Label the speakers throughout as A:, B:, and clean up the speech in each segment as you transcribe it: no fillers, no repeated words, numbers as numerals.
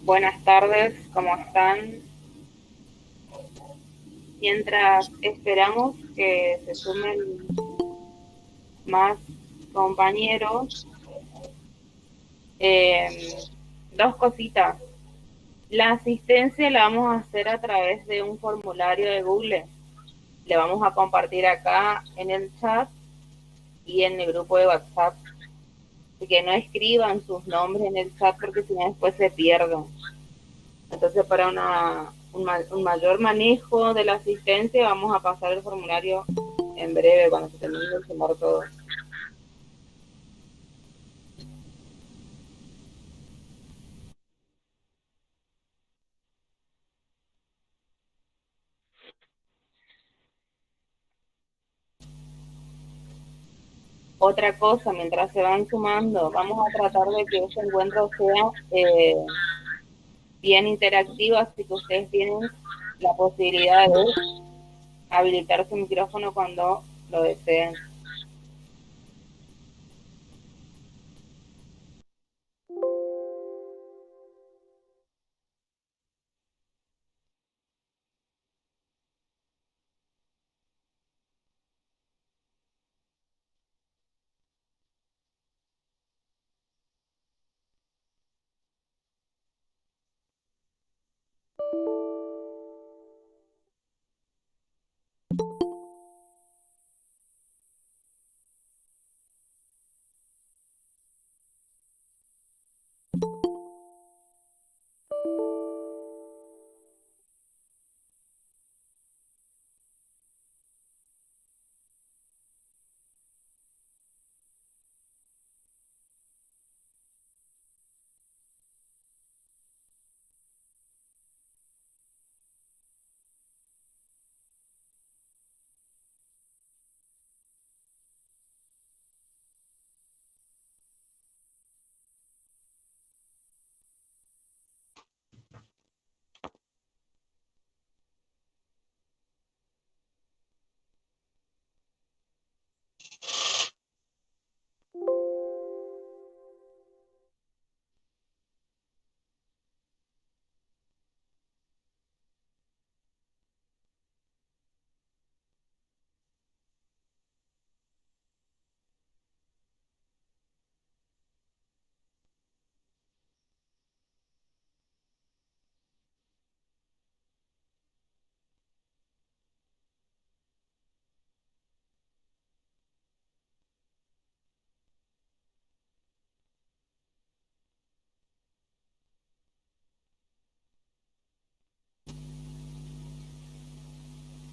A: Buenas tardes, ¿cómo están? Mientras esperamos que se sumen más compañeros, eh, dos cositas. La asistencia la vamos a hacer a través de un formulario de Google. Le vamos a compartir acá en el chat y en el grupo de WhatsApp. Así que no escriban sus nombres en el chat porque si no después se pierden. Entonces, para un mayor manejo de la asistencia, vamos a pasar el formulario en breve, cuando se termine de sumar todo. Otra cosa, mientras se van sumando, vamos a tratar de que este encuentro sea bien interactivo, así que ustedes tienen la posibilidad de habilitar su micrófono cuando lo deseen.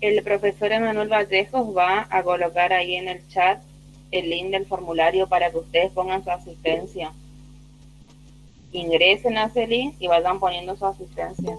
A: El profesor Emanuel Vallejos va a colocar ahí en el chat el link del formulario para que ustedes pongan su asistencia. Ingresen a ese link y vayan poniendo su asistencia.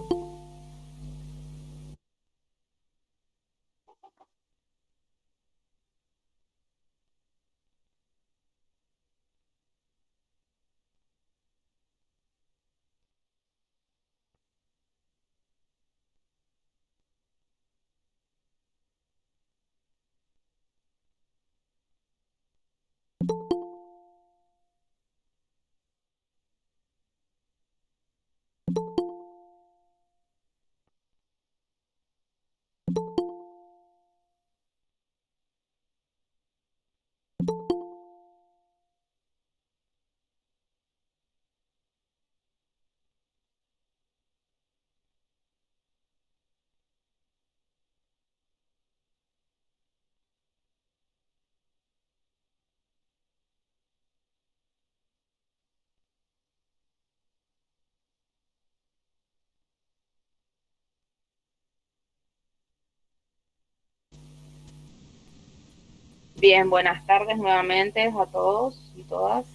A: Bien, buenas tardes nuevamente a todos y todas.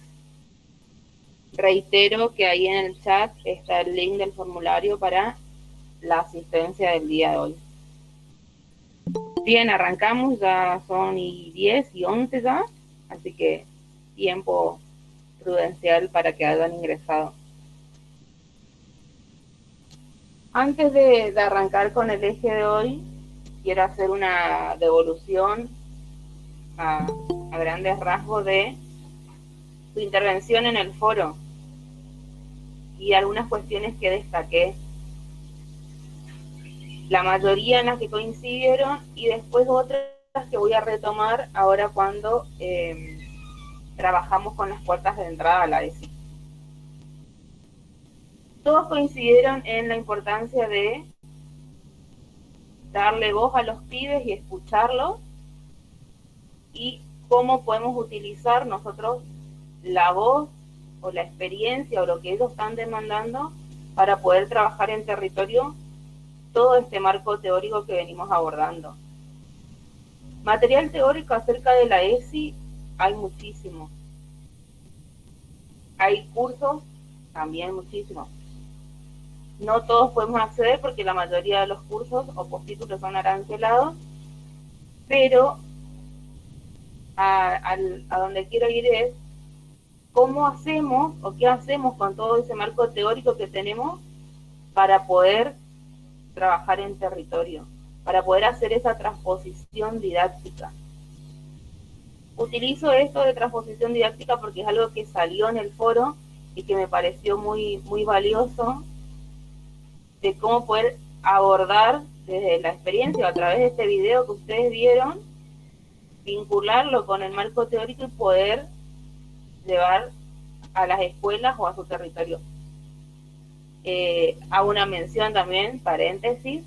A: Reitero que ahí en el chat está el link del formulario para la asistencia del día de hoy. Bien, arrancamos, ya son y 10 y 11 ya, así que tiempo prudencial para que hayan ingresado. Antes de arrancar con el eje de hoy, quiero hacer una devolución a grandes rasgos de su intervención en el foro y algunas cuestiones que destaqué. La mayoría en las que coincidieron y después otras que voy a retomar ahora cuando trabajamos con las puertas de entrada a la ESI. Todos coincidieron en la importancia de darle voz a los pibes y escucharlos y cómo podemos utilizar nosotros la voz o la experiencia o lo que ellos están demandando para poder trabajar en territorio todo este marco teórico que venimos abordando. Material teórico acerca de la ESI hay muchísimo. Hay cursos, también muchísimos. No todos podemos acceder porque la mayoría de los cursos o postítulos son arancelados, pero a donde quiero ir es cómo hacemos o qué hacemos con todo ese marco teórico que tenemos para poder trabajar en territorio, para poder hacer esa transposición didáctica. Utilizo esto de transposición didáctica porque es algo que salió en el foro y que me pareció muy, muy valioso de cómo poder abordar desde la experiencia a través de este video que ustedes vieron, vincularlo con el marco teórico y poder llevar a las escuelas o a su territorio. Hago una mención también, paréntesis,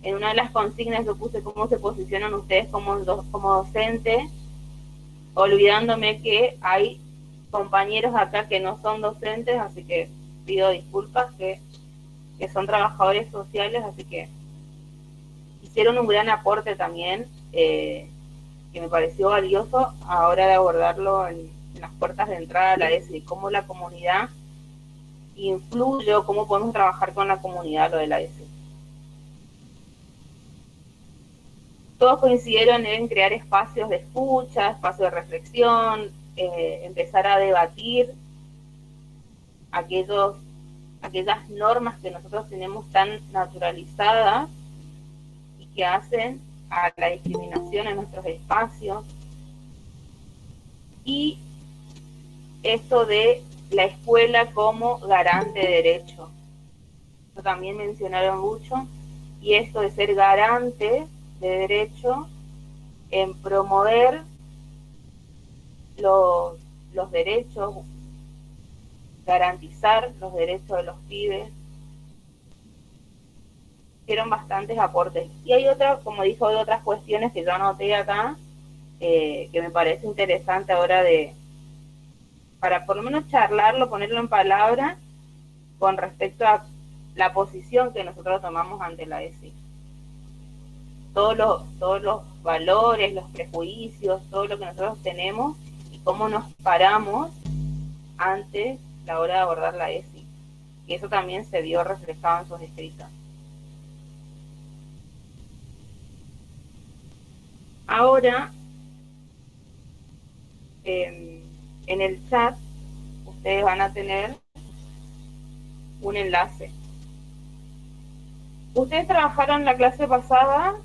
A: en una de las consignas que puse cómo se posicionan ustedes como docentes, olvidándome que hay compañeros acá que no son docentes, así que pido disculpas, que son trabajadores sociales, así que hicieron un gran aporte también, que me pareció valioso a la hora de abordarlo en las puertas de entrada a la ESI, cómo la comunidad influye o cómo podemos trabajar con la comunidad lo de la ESI. Todos coincidieron en crear espacios de escucha, espacios de reflexión, empezar a debatir aquellas normas que nosotros tenemos tan naturalizadas y que hacen a la discriminación en nuestros espacios. Y esto de la escuela como garante de derechos. Eso también mencionaron mucho. Y esto de ser garante de derecho en promover los derechos, garantizar los derechos de los pibes. Hicieron bastantes aportes. Y hay otras, como dijo, de otras cuestiones que yo anoté acá, que me parece interesante ahora para por lo menos charlarlo, ponerlo en palabras con respecto a la posición que nosotros tomamos ante la ESI. todos los valores, los prejuicios, todo lo que nosotros tenemos y cómo nos paramos ante la hora de abordar la ESI. Y eso también se vio reflejado en sus escritos. Ahora, en el chat, ustedes van a tener un enlace. Ustedes trabajaron la clase pasada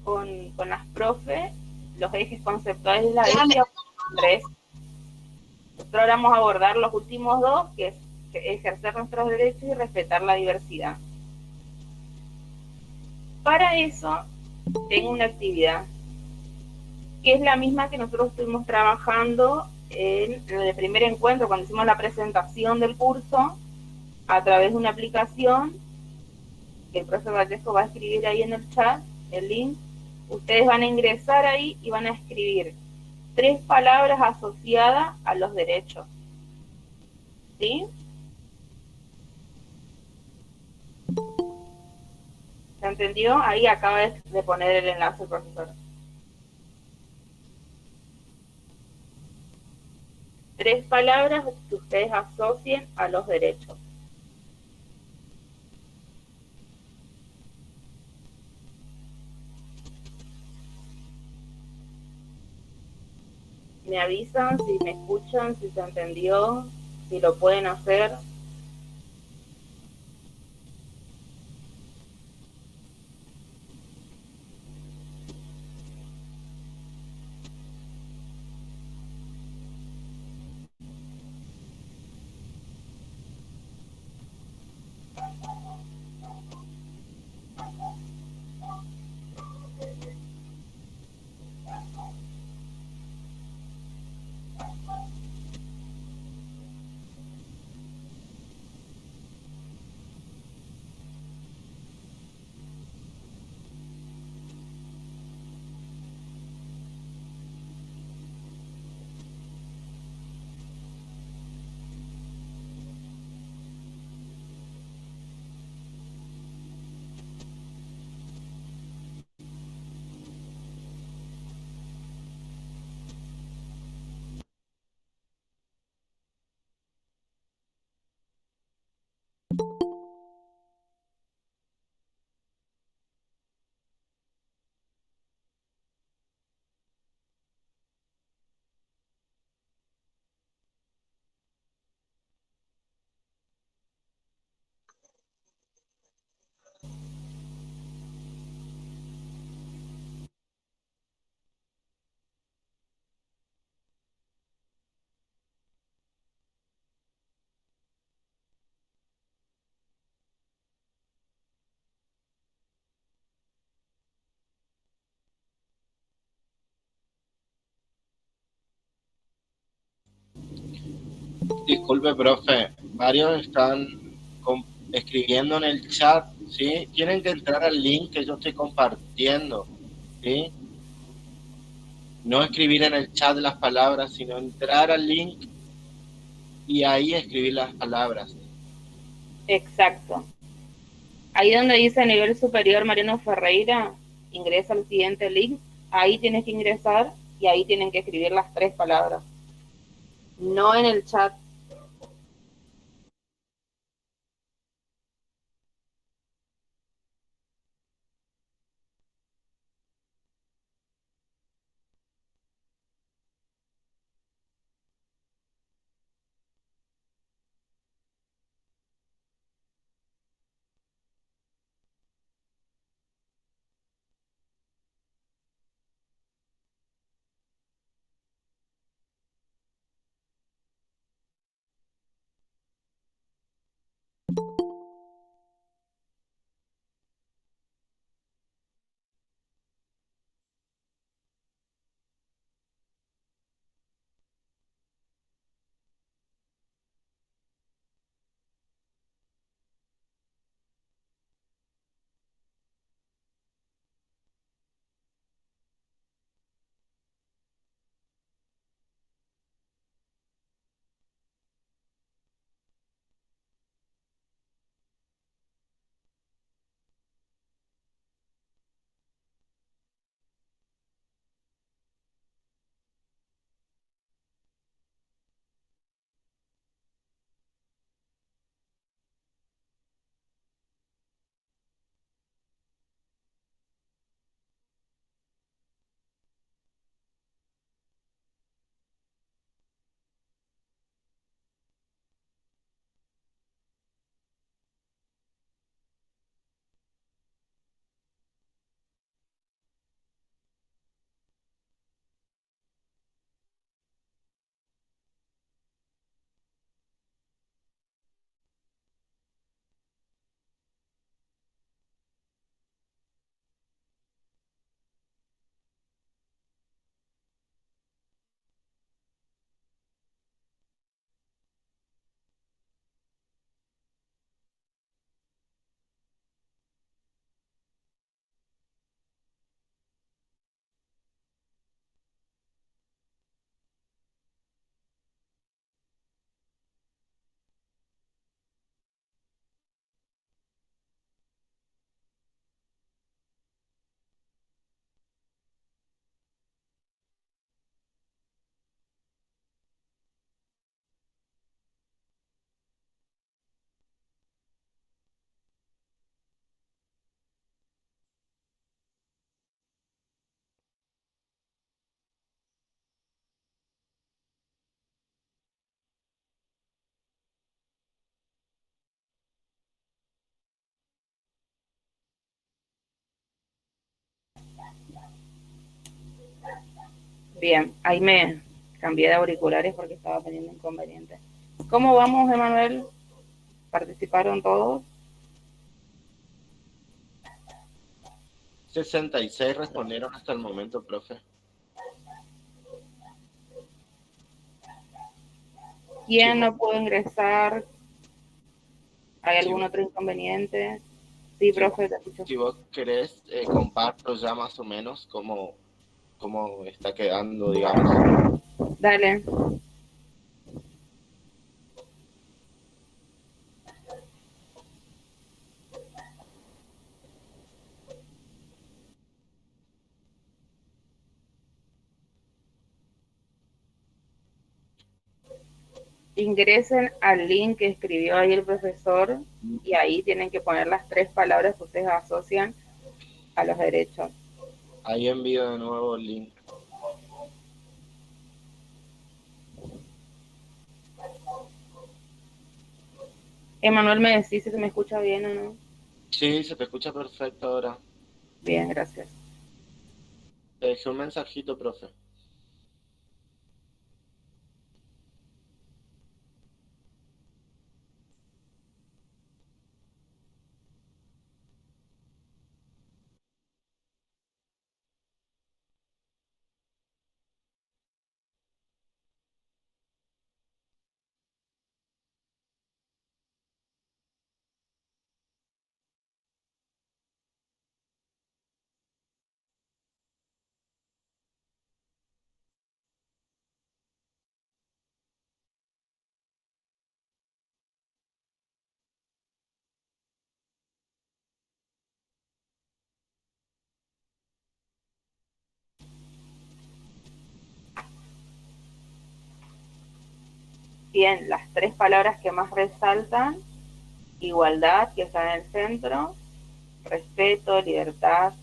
A: con las profes los ejes conceptuales de la ESI 3. Nosotros ahora vamos a abordar los últimos dos, que es ejercer nuestros derechos y respetar la diversidad. Para eso, tengo una actividad que es la misma que nosotros estuvimos trabajando en el primer encuentro, cuando hicimos la presentación del curso, a través de una aplicación que el profesor Vallejo va a escribir ahí en el chat, el link. Ustedes van a ingresar ahí y van a escribir 3 palabras asociadas a los derechos. ¿Sí? ¿Se entendió? Ahí acaba de poner el enlace el profesor. 3 palabras que ustedes asocien a los derechos. Me avisan si me escuchan, si se entendió, si lo pueden hacer.
B: Disculpe, profe, varios están escribiendo en el chat, ¿sí? Tienen que entrar al link que yo estoy compartiendo, ¿sí? No escribir en el chat las palabras, sino entrar al link y ahí escribir las palabras.
A: Exacto. Ahí donde dice nivel superior Mariano Ferreira, ingresa al siguiente link. Ahí tienes que ingresar y ahí tienen que escribir las 3 palabras. No en el chat. Bien, ahí me cambié de auriculares porque estaba teniendo inconvenientes. ¿Cómo vamos, Emanuel? ¿Participaron todos?
B: 66 respondieron hasta el momento, profe.
A: ¿Quién no pudo ingresar? ¿Hay
B: Si,
A: algún otro inconveniente? Sí,
B: si,
A: profe, te escucho.
B: si vos querés, comparto ya más o menos cómo está quedando, digamos.
A: Dale. Ingresen al link que escribió ahí el profesor y ahí tienen que poner las 3 palabras que ustedes asocian a los derechos.
B: Ahí envío de nuevo el link.
A: Emanuel, me decís si se me escucha bien o no.
B: Sí, se te escucha perfecto ahora.
A: Bien, gracias.
B: Te dejé un mensajito, profe.
A: Bien, las 3 palabras que más resaltan: igualdad, que está en el centro; respeto, libertad,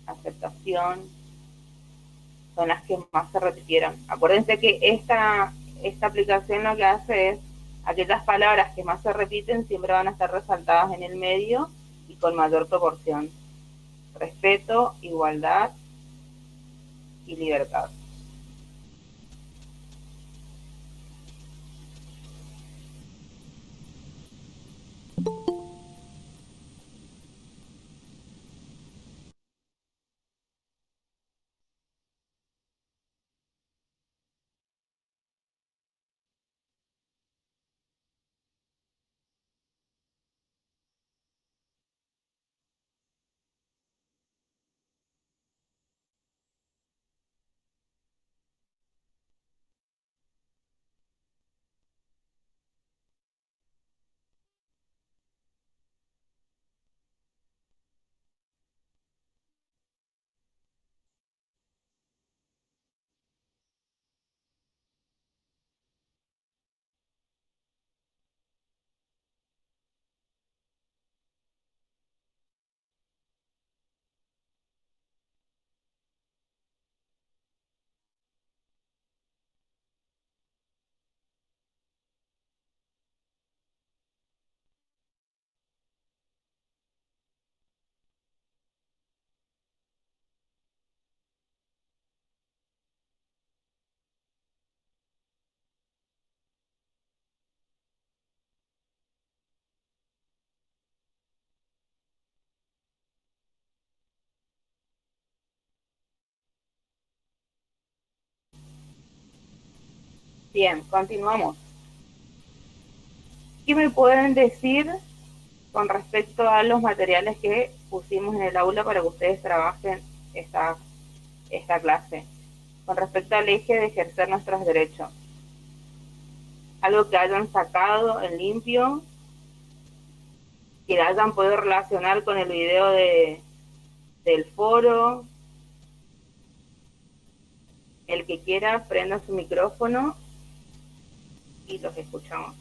A: aceptación, son las que más se repitieron. Acuérdense que esta aplicación lo que hace es, aquellas palabras que más se repiten siempre van a estar resaltadas en el medio y con mayor proporción: respeto, igualdad y libertad. Bien, continuamos. ¿Qué me pueden decir con respecto a los materiales que pusimos en el aula para que ustedes trabajen esta clase? Con respecto al eje de ejercer nuestros derechos. Algo que hayan sacado en limpio, que la hayan podido relacionar con el video del foro. El que quiera, prenda su micrófono y los escuchamos.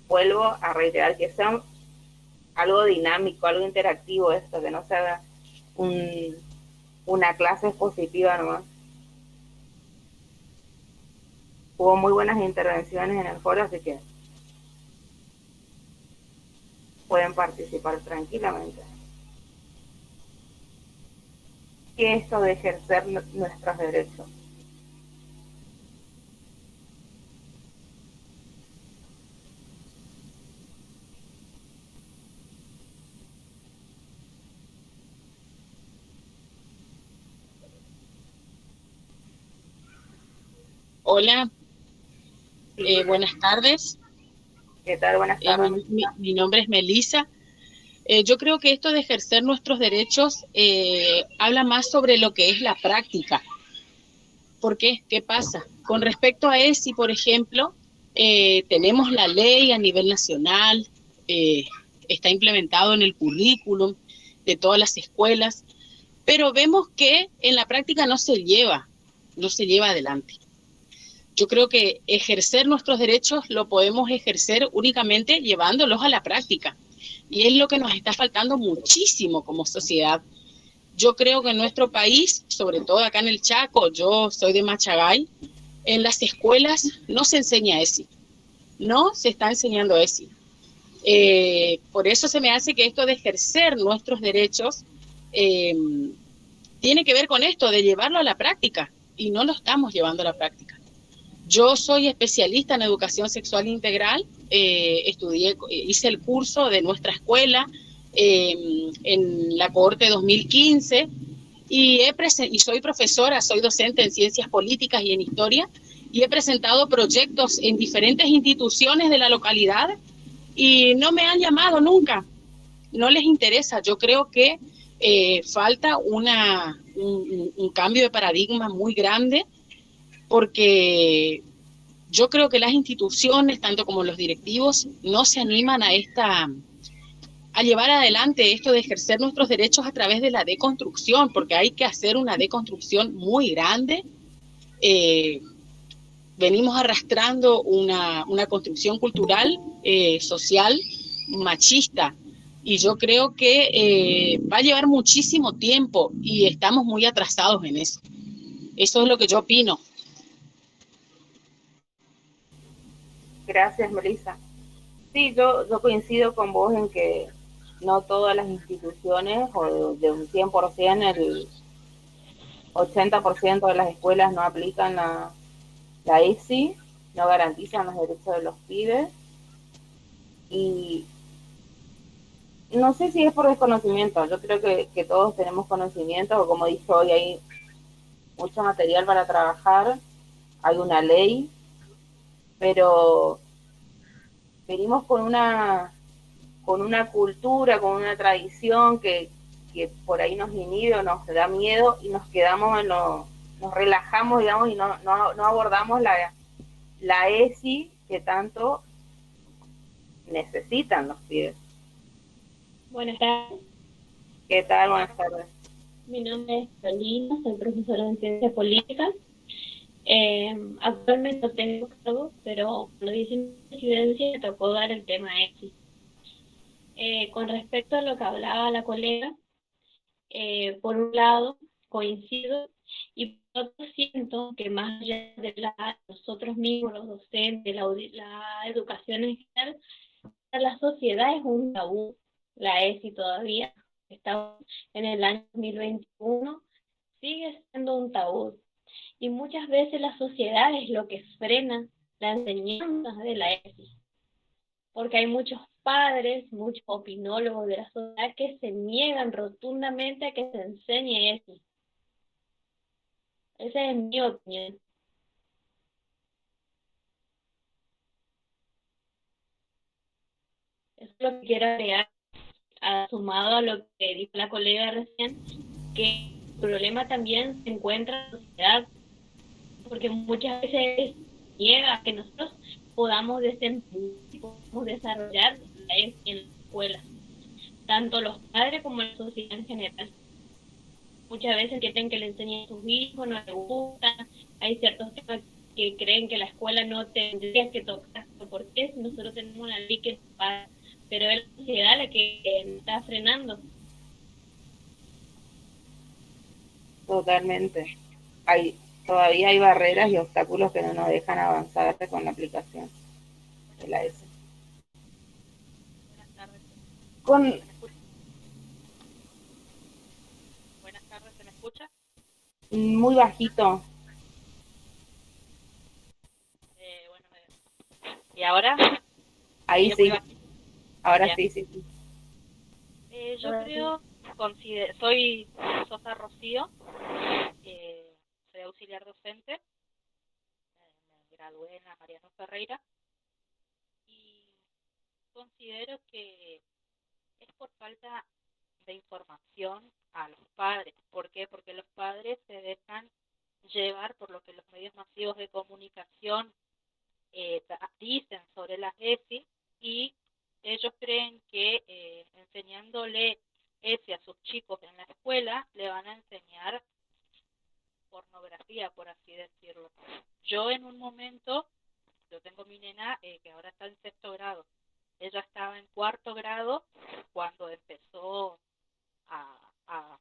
A: Vuelvo a reiterar que sea algo dinámico, algo interactivo esto, que no se haga una clase expositiva nomás. Hubo muy buenas intervenciones en el foro, así que pueden participar tranquilamente. ¿Qué es esto de ejercer nuestros derechos?
C: Hola, buenas tardes.
A: ¿Qué tal? Buenas tardes.
C: Mi nombre es Melissa. Yo creo que esto de ejercer nuestros derechos habla más sobre lo que es la práctica. ¿Por qué? ¿Qué pasa? Con respecto a ESI, por ejemplo, tenemos la ley a nivel nacional, está implementado en el currículum de todas las escuelas, pero vemos que en la práctica no se lleva adelante. Yo creo que ejercer nuestros derechos lo podemos ejercer únicamente llevándolos a la práctica. Y es lo que nos está faltando muchísimo como sociedad. Yo creo que en nuestro país, sobre todo acá en el Chaco, yo soy de Machagay, en las escuelas no se enseña ESI, no se está enseñando ESI. Por eso se me hace que esto de ejercer nuestros derechos tiene que ver con esto, de llevarlo a la práctica, y no lo estamos llevando a la práctica. Yo soy especialista en educación sexual integral, hice el curso de nuestra escuela en la cohorte 2015 y soy profesora, soy docente en ciencias políticas y en historia y he presentado proyectos en diferentes instituciones de la localidad y no me han llamado nunca, no les interesa. Yo creo que falta un cambio de paradigma muy grande porque yo creo que las instituciones, tanto como los directivos, no se animan a llevar adelante esto de ejercer nuestros derechos a través de la deconstrucción, porque hay que hacer una deconstrucción muy grande. Venimos arrastrando una construcción cultural, social, machista, y yo creo que va a llevar muchísimo tiempo y estamos muy atrasados en eso. Eso es lo que yo opino.
A: Gracias, Melissa. Sí, yo coincido con vos en que no todas las instituciones, o de un 100%, el 80% de las escuelas no aplican la ESI, no garantizan los derechos de los pibes. Y no sé si es por desconocimiento, yo creo que todos tenemos conocimiento, o como dije hoy, hay mucho material para trabajar, hay una ley, pero venimos con una cultura, con una tradición que por ahí nos inhibe o nos da miedo y nos quedamos nos relajamos, digamos, y no abordamos la ESI que tanto necesitan los pibes.
D: Buenas tardes,
A: ¿Qué tal? Buenas tardes.
D: mi nombre es Carolina, soy profesora en ciencias políticas. Actualmente no tengo cargo, pero cuando hice mi residencia me tocó dar el tema ESI. Con respecto a lo que hablaba la colega, por un lado coincido y por otro siento que más allá de nosotros mismos, los docentes, la educación en general, para la sociedad es un tabú la ESI todavía. Estamos en el año 2021, sigue siendo un tabú. Y muchas veces la sociedad es lo que frena la enseñanza de la ESI. Porque hay muchos padres, muchos opinólogos de la sociedad que se niegan rotundamente a que se enseñe ESI. Esa es mi opinión. Eso es lo que quiero agregar, sumado a lo que dijo la colega recién, que el problema también se encuentra en la sociedad, porque muchas veces niega a que nosotros podamos desarrollar en la escuela, tanto los padres como la sociedad en general. Muchas veces quieren que le enseñen a sus hijos, no les gusta, hay ciertos temas que creen que la escuela no tendría que tocar, ¿por qué? Si nosotros tenemos la ley que para, pero es la sociedad la que está frenando.
A: Totalmente. Todavía hay barreras y obstáculos que no nos dejan avanzar con la aplicación de la ESI.
E: Buenas tardes.
A: Con,
E: Buenas tardes, ¿se me escucha?
A: Muy bajito.
E: Bueno, ¿y ahora?
A: Ahí
E: Sí, es muy
A: sí.
E: bajito.
A: Ahora
E: Bien.
A: sí, sí, sí.
E: Yo creo, soy Sosa Rocío, soy auxiliar docente, me gradué en la Mariano Ferreira y considero que es por falta de información a los padres. ¿Por qué? Porque los padres se dejan llevar por lo que los medios masivos de comunicación dicen sobre las ESI y ellos creen que enseñándole ESI a sus chicos en la escuela le van a enseñar pornografía, por así decirlo. Yo en un momento, yo tengo mi nena que ahora está en sexto grado, ella estaba en cuarto grado cuando empezó a, a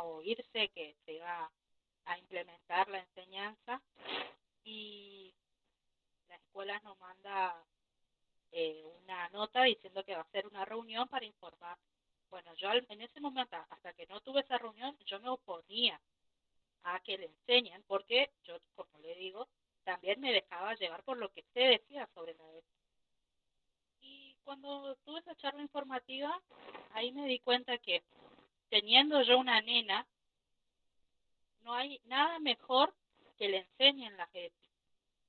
E: oírse que se iba a implementar la enseñanza y la escuela nos manda una nota diciendo que va a hacer una reunión para informar. Bueno, yo en ese momento, hasta que no tuve esa reunión, yo me oponía a que le enseñen, porque yo, como le digo, también me dejaba llevar por lo que se decía sobre la ESI. Y cuando tuve esa charla informativa, ahí me di cuenta que teniendo yo una nena, no hay nada mejor que le enseñen las ESI.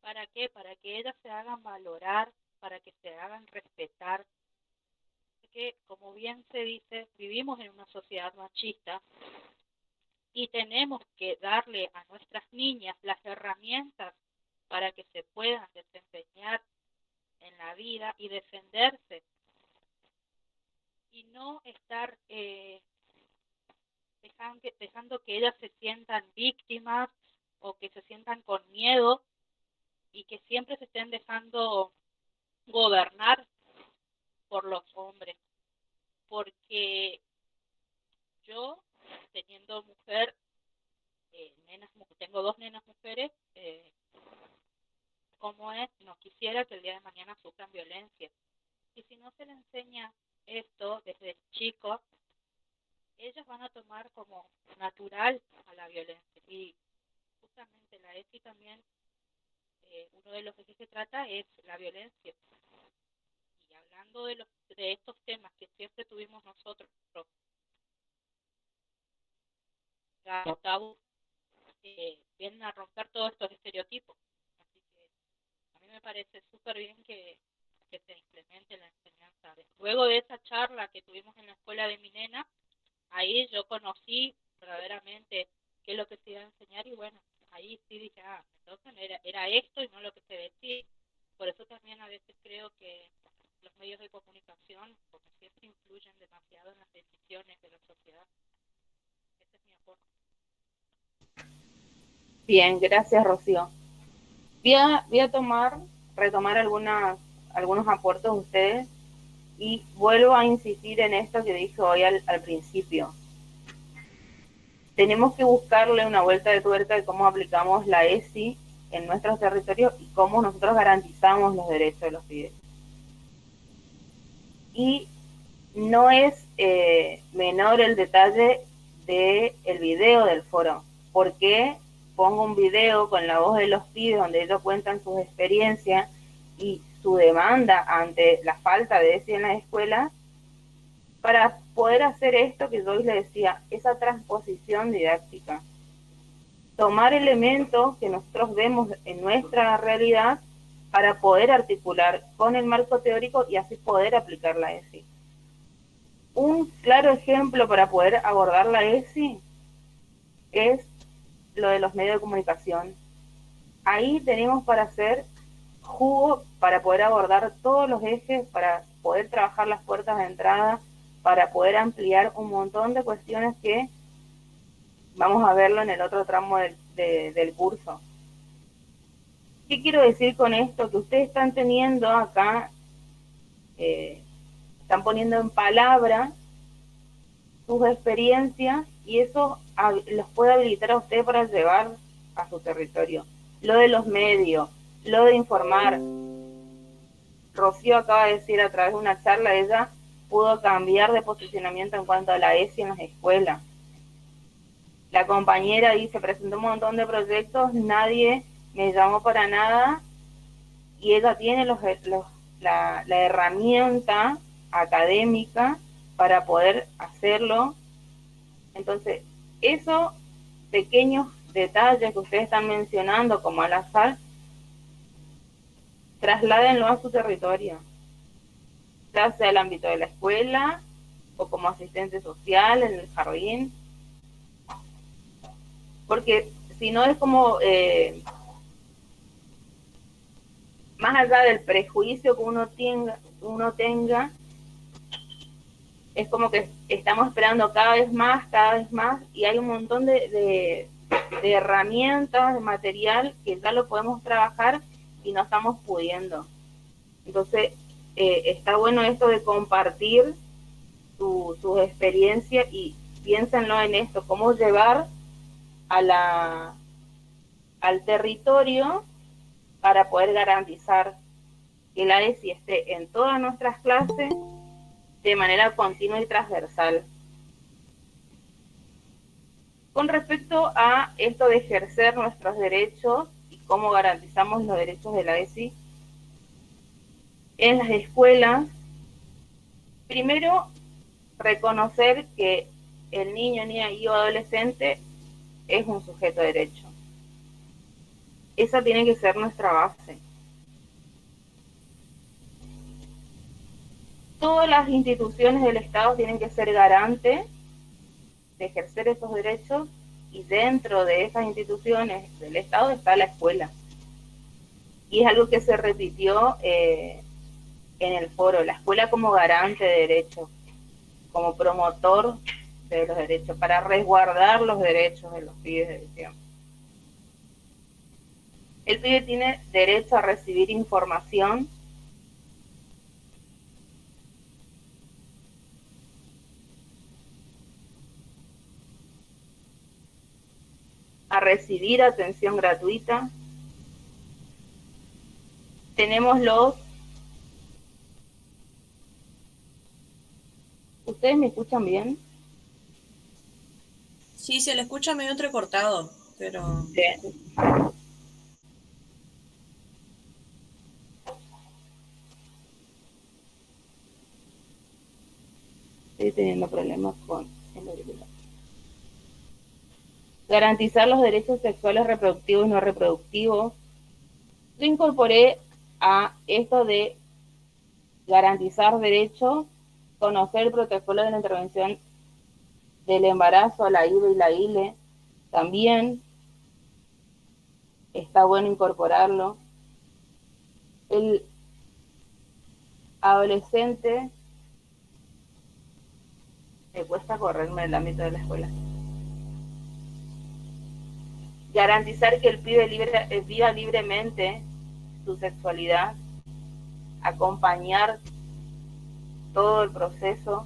E: ¿Para qué? Para que ellas se hagan valorar, para que se hagan respetar, que, como bien se dice, vivimos en una sociedad machista y tenemos que darle a nuestras niñas las herramientas para que se puedan desempeñar en la vida y defenderse y no estar dejando que ellas se sientan víctimas o que se sientan con miedo y que siempre se estén dejando gobernar por los hombres, porque yo, teniendo mujer, tengo dos nenas mujeres, como es, no quisiera que el día de mañana sufran violencia. Y si no se les enseña esto desde chicos, ellas van a tomar como natural a la violencia. Y justamente la ESI también, uno de los ejes que trata es la violencia. Y hablando de estos temas que siempre tuvimos nosotros, los tabú, vienen a romper todos estos estereotipos. Así que a mí me parece súper bien que se implemente la enseñanza. Luego de esa charla que tuvimos en la escuela de mi nena, ahí yo conocí verdaderamente qué es lo que se iba a enseñar y bueno, ahí sí dije, entonces era esto y no lo que se decía. Por eso también a veces creo que los medios de comunicación, como siempre, influyen demasiado en las decisiones de la sociedad. Ese es mi aporte.
A: Bien, gracias, Rocío. Voy a retomar algunos aportes de ustedes y vuelvo a insistir en esto que dije hoy al principio. Tenemos que buscarle una vuelta de tuerca de cómo aplicamos la ESI en nuestros territorios y cómo nosotros garantizamos los derechos de los pibes. Y no es menor el detalle del video del foro. ¿Por qué pongo un video con la voz de los pibes donde ellos cuentan sus experiencias y su demanda ante la falta de ESI en las escuelas? Para poder hacer esto que yo hoy les decía, esa transposición didáctica. Tomar elementos que nosotros vemos en nuestra realidad para poder articular con el marco teórico y así poder aplicar la ESI. Un claro ejemplo para poder abordar la ESI es lo de los medios de comunicación. Ahí tenemos para hacer jugo, para poder abordar todos los ejes, para poder trabajar las puertas de entrada, para poder ampliar un montón de cuestiones que vamos a verlo en el otro tramo del curso. ¿Qué quiero decir con esto? Que ustedes están teniendo acá, están poniendo en palabra sus experiencias y eso los puede habilitar a ustedes para llevar a su territorio. Lo de los medios, lo de informar. Rocío acaba de decir a través de una charla, ella pudo cambiar de posicionamiento en cuanto a la ESI en las escuelas. la compañera dice, presenté un montón de proyectos, nadie me llamó para nada, y ella tiene la herramienta académica para poder hacerlo. Entonces, esos pequeños detalles que ustedes están mencionando como al azar, trasládenlo a su territorio, ya sea el ámbito de la escuela o como asistente social en el jardín, porque si no es como, más allá del prejuicio que uno tenga, es como que estamos esperando cada vez más, y hay un montón de herramientas, de material que ya lo podemos trabajar y no estamos pudiendo. Entonces, está bueno esto de compartir sus experiencias, y piénsenlo en esto, cómo llevar al territorio para poder garantizar que la ESI esté en todas nuestras clases de manera continua y transversal. Con respecto a esto de ejercer nuestros derechos y cómo garantizamos los derechos de la ESI en las escuelas, primero, reconocer que el niño, niña y adolescente es un sujeto de derecho. Esa tiene que ser nuestra base. Todas las instituciones del Estado tienen que ser garantes de ejercer esos derechos, y dentro de esas instituciones del Estado está la escuela. Y es algo que se repitió en el foro, la escuela como garante de derechos, como promotor de los derechos, para resguardar los derechos de los pibes de edición. El pibe tiene derecho a recibir información, a recibir atención gratuita. Tenemos ¿Ustedes me escuchan bien?
F: Sí, se le escucha medio entrecortado, pero...
A: Bien. Estoy teniendo problemas con el auricular. Garantizar los derechos sexuales reproductivos y no reproductivos. Yo incorporé a esto de garantizar derechos, conocer el protocolo de la intervención del embarazo, la IVE y la ILE, también está bueno incorporarlo. El adolescente, me cuesta correrme el ámbito de la escuela. Garantizar que el pibe viva libremente su sexualidad, acompañar todo el proceso,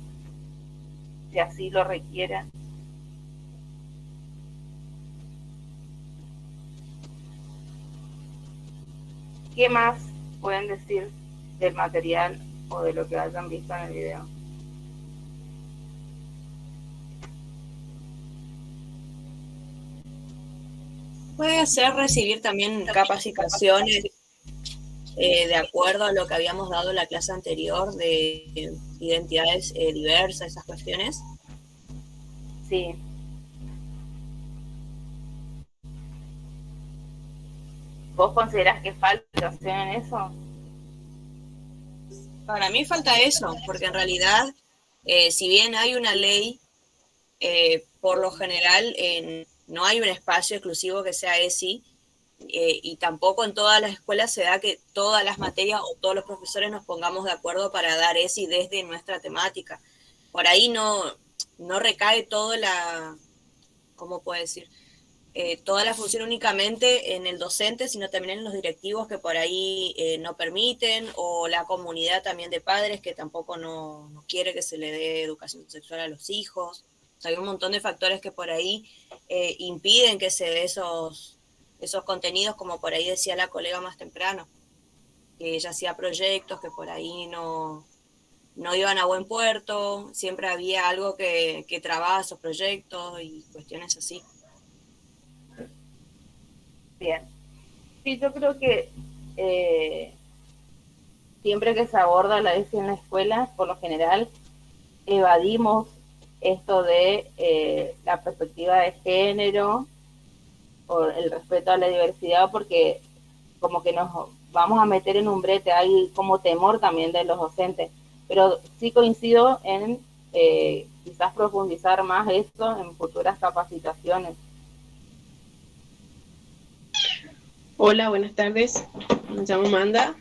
A: si así lo requiera. ¿Qué más pueden decir del material o de lo que hayan visto en el video?
F: Puede ser recibir también capacitaciones de acuerdo a lo que habíamos dado en la clase anterior de identidades diversas, esas cuestiones.
A: Sí. ¿Vos considerás que falta educación en eso?
F: Para mí falta eso, porque en realidad, si bien hay una ley, por lo general no hay un espacio exclusivo que sea ESI, y tampoco en todas las escuelas se da que todas las materias o todos los profesores nos pongamos de acuerdo para dar ESI desde nuestra temática. Por ahí no recae toda la, ¿cómo puedo decir? Toda la función únicamente en el docente, sino también en los directivos que por ahí no permiten, o la comunidad también de padres que tampoco no quiere que se le dé educación sexual a los hijos. O sea, hay un montón de factores que por ahí impiden que se dé esos contenidos, como por ahí decía la colega más temprano, que ella hacía proyectos que por ahí no iban a buen puerto, siempre había algo que trababa esos proyectos y cuestiones así.
A: Bien. Sí, yo creo que siempre que se aborda la ESI en la escuela, por lo general, evadimos esto de la perspectiva de género o el respeto a la diversidad, porque como que nos vamos a meter en un brete, hay como temor también de los docentes, pero sí coincido en quizás profundizar más esto en futuras capacitaciones.
G: Hola, buenas tardes. Me llamo Amanda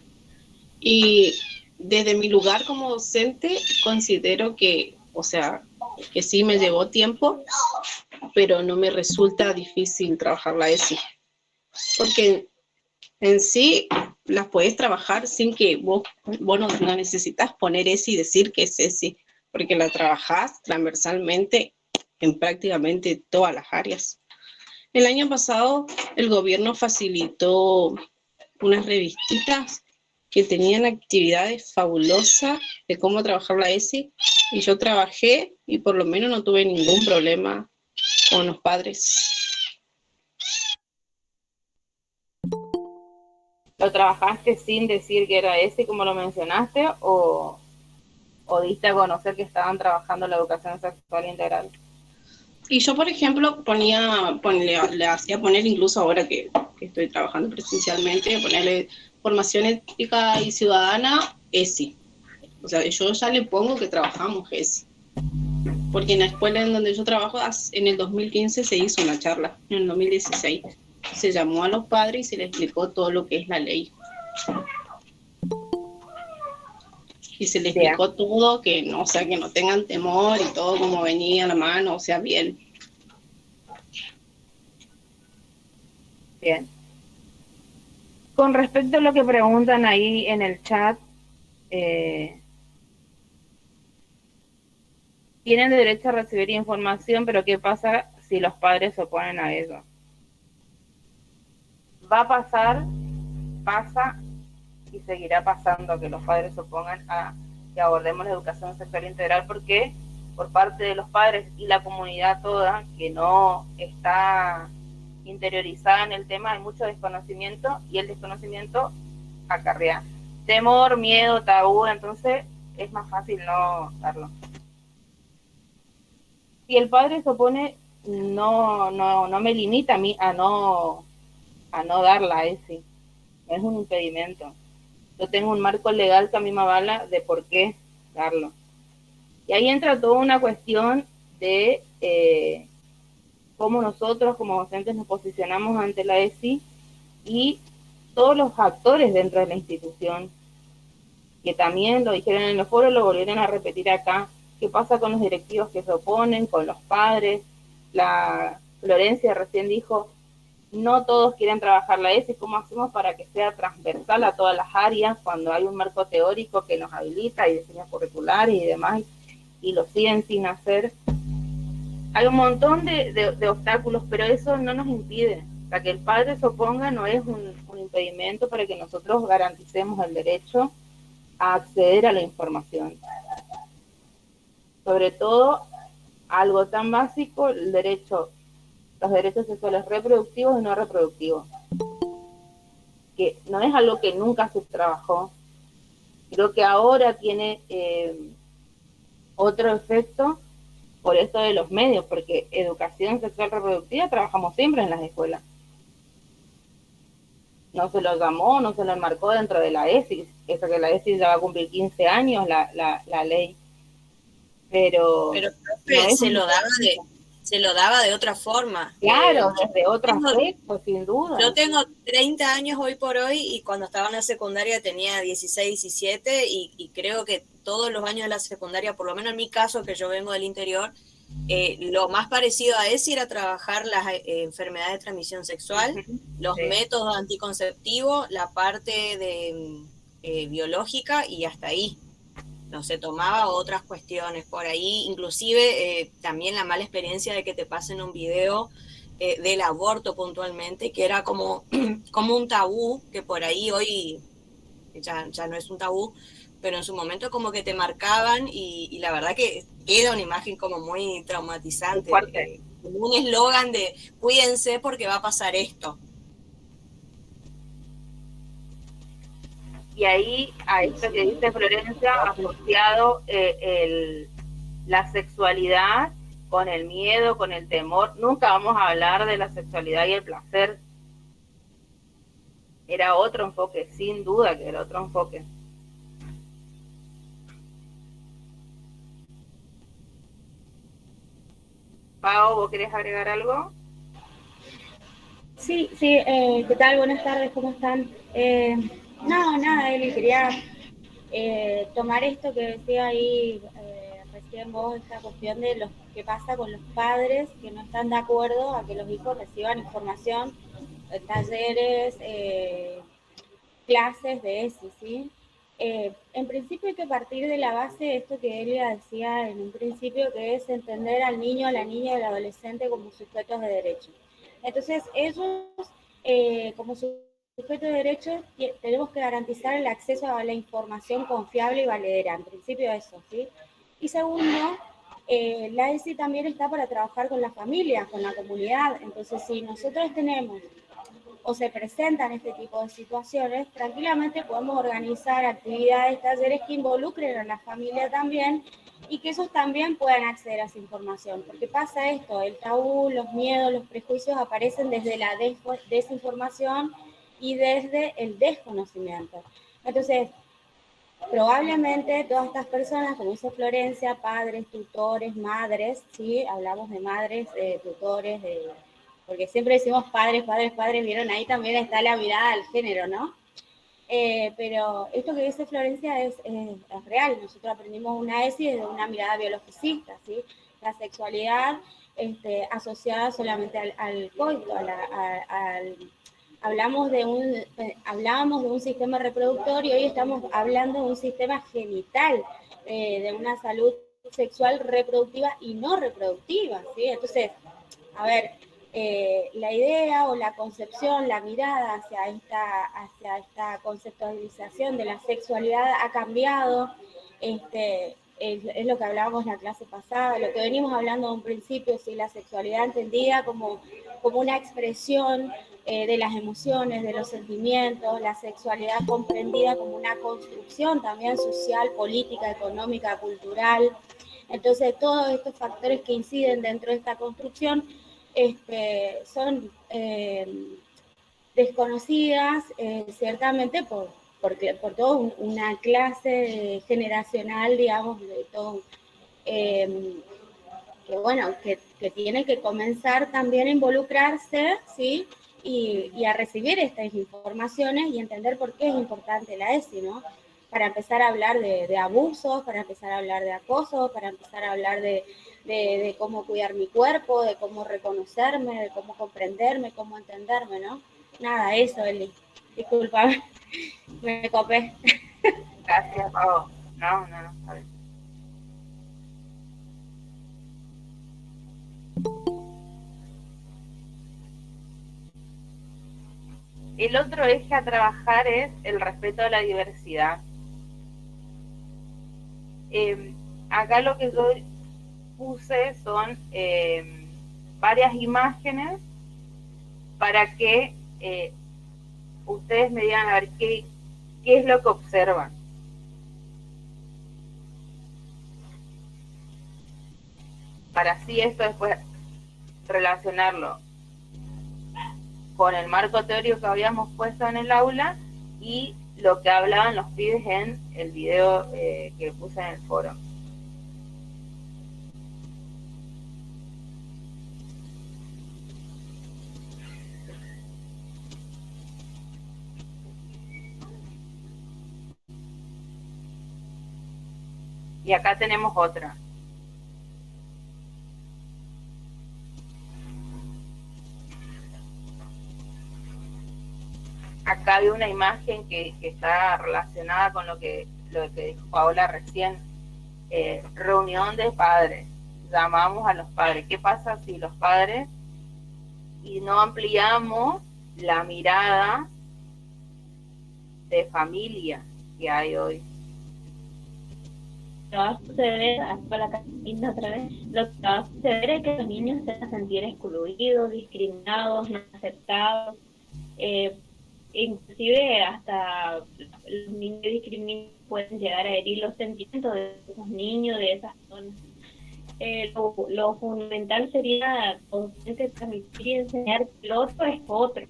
G: y desde mi lugar como docente considero que, o sea, que sí me llevó tiempo, pero no me resulta difícil trabajar la ESI, porque en sí las puedes trabajar sin que vos no necesitas poner ESI y decir que es ESI, porque la trabajás transversalmente en prácticamente todas las áreas. El año pasado el gobierno facilitó unas revistitas que tenían actividades fabulosas de cómo trabajar la ESI y yo trabajé y por lo menos no tuve ningún problema con los padres.
A: ¿Lo trabajaste sin decir que era ese, como lo mencionaste, o diste a conocer que estaban trabajando la educación sexual integral?
G: Y yo, por ejemplo, le hacía poner, incluso ahora que estoy trabajando presencialmente, ponerle formación ética y ciudadana, ESI. O sea, yo ya le pongo que trabajamos ESI. Porque en la escuela en donde yo trabajo, en el 2015 se hizo una charla, en el 2016. Se llamó a los padres y se les explicó todo lo que es la ley. Y se les explicó todo, que no, o sea, que no tengan temor y todo como venía a la mano, o sea, bien.
A: Bien. Con respecto a lo que preguntan ahí en el chat, tienen derecho a recibir información, pero ¿qué pasa si los padres se oponen a ello? Va a pasar, pasa y seguirá pasando que los padres se opongan a que abordemos la educación sexual integral, porque por parte de los padres y la comunidad toda que no está interiorizada en el tema hay mucho desconocimiento, y el desconocimiento acarrea temor, miedo, tabú, entonces es más fácil no darlo. Si el padre se opone, no me limita a mí a no darla, ese no es un impedimento. Yo tengo un marco legal que a mí me avala de por qué darlo. Y ahí entra toda una cuestión de cómo nosotros como docentes nos posicionamos ante la ESI y todos los actores dentro de la institución, que también lo dijeron en los foros, lo volvieron a repetir acá. ¿Qué pasa con los directivos que se oponen, con los padres? La Florencia recién dijo, no todos quieren trabajar la ESI, ¿cómo hacemos para que sea transversal a todas las áreas cuando hay un marco teórico que nos habilita y diseños curriculares y demás, y lo siguen sin hacer? Hay un montón de obstáculos, pero eso no nos impide. O sea, que el padre se oponga no es un impedimento para que nosotros garanticemos el derecho a acceder a la información. Sobre todo, algo tan básico, los derechos sexuales reproductivos y no reproductivos, que no es algo que nunca se trabajó. Creo que ahora tiene otro efecto por esto de los medios, porque educación sexual reproductiva trabajamos siempre en las escuelas. No se lo llamó, no se lo enmarcó dentro de la ESI, eso que la ESI ya va a cumplir 15 años la ley. Pero
F: profe, no se lo daba de otra forma.
A: Claro, desde otro aspecto, sin duda.
F: Yo tengo 30 años hoy por hoy y cuando estaba en la secundaria tenía 16, 17 y creo que todos los años de la secundaria, por lo menos en mi caso, que yo vengo del interior, lo más parecido a eso era trabajar las enfermedades de transmisión sexual, los métodos anticonceptivos, la parte de biológica y hasta ahí. No se tomaba otras cuestiones por ahí, inclusive también la mala experiencia de que te pasen un video del aborto puntualmente, que era como un tabú, que por ahí hoy ya no es un tabú, pero en su momento como que te marcaban y la verdad que queda una imagen como muy traumatizante, como un eslogan de cuídense porque va a pasar esto.
A: Y ahí, a esto que dice Florencia, asociado la sexualidad con el miedo, con el temor. Nunca vamos a hablar de la sexualidad y el placer. Era otro enfoque, sin duda que era otro enfoque. Pau, ¿vos querés agregar algo?
H: Sí, ¿qué tal? Buenas tardes, ¿cómo están? No, nada, Eli, quería tomar esto que decía ahí recién vos, esta cuestión de lo que pasa con los padres que no están de acuerdo a que los hijos reciban información, talleres, clases de ESI, ¿sí? En principio hay que partir de la base de esto que Elia decía en un principio, que es entender al niño, a la niña y al adolescente como sujetos de derecho. Entonces, ellos, como sujetos de derecho, tenemos que garantizar el acceso a la información confiable y valedera. En principio eso, ¿sí? Y segundo, la ESI también está para trabajar con las familias, con la comunidad. Entonces, si nosotros tenemos o se presentan este tipo de situaciones, tranquilamente podemos organizar actividades, talleres que involucren a la familia también y que ellos también puedan acceder a esa información. Porque pasa esto, el tabú, los miedos, los prejuicios aparecen desde la desinformación y desde el desconocimiento. Entonces, probablemente todas estas personas, como dice Florencia, padres, tutores, madres, ¿sí? Hablamos de madres, tutores, porque siempre decimos padres, padres, padres, vieron, ahí también está la mirada al género, ¿no? Pero esto que dice Florencia es real. Nosotros aprendimos una ESI desde una mirada biologicista, ¿sí? La sexualidad asociada solamente al coito, hablábamos de un sistema reproductor y hoy estamos hablando de un sistema genital, de una salud sexual reproductiva y no reproductiva, ¿sí? Entonces, a ver, la idea o la concepción, la mirada hacia esta conceptualización de la sexualidad ha cambiado. Es lo que hablábamos en la clase pasada, lo que venimos hablando en un principio, ¿sí? La sexualidad entendida como una expresión de las emociones, de los sentimientos, la sexualidad comprendida como una construcción también social, política, económica, cultural. Entonces, todos estos factores que inciden dentro de esta construcción son desconocidas ciertamente por toda una clase generacional, digamos, de todo, que bueno, que tiene que comenzar también a involucrarse, ¿sí? Y a recibir estas informaciones y entender por qué es importante la ESI, ¿no? Para empezar a hablar de abusos, para empezar a hablar de acoso, para empezar a hablar de cómo cuidar mi cuerpo, de cómo reconocerme, de cómo comprenderme, cómo entenderme, ¿no? Nada, eso, Eli. Disculpa, me copé.
A: Gracias, Pau. No, está bien. El otro eje a trabajar es el respeto a la diversidad. Acá lo que yo puse son varias imágenes para que ustedes me digan a ver qué es lo que observan. Para así esto después relacionarlo con el marco teórico que habíamos puesto en el aula y lo que hablaban los pibes en el video que puse en el foro. Y acá tenemos otra. Acá hay una imagen que está relacionada con lo que dijo Paola recién. Reunión de padres. Llamamos a los padres. ¿Qué pasa si los padres y no ampliamos la mirada de familia que hay hoy?
D: Lo que va a suceder, para acá otra vez, lo que va a suceder es que los niños se van a sentir excluidos, discriminados, no aceptados, inclusive hasta los niños discriminados pueden llegar a herir los sentimientos de esos niños, de esas personas. Lo fundamental sería consciente transmitir y enseñar que el otro es otro,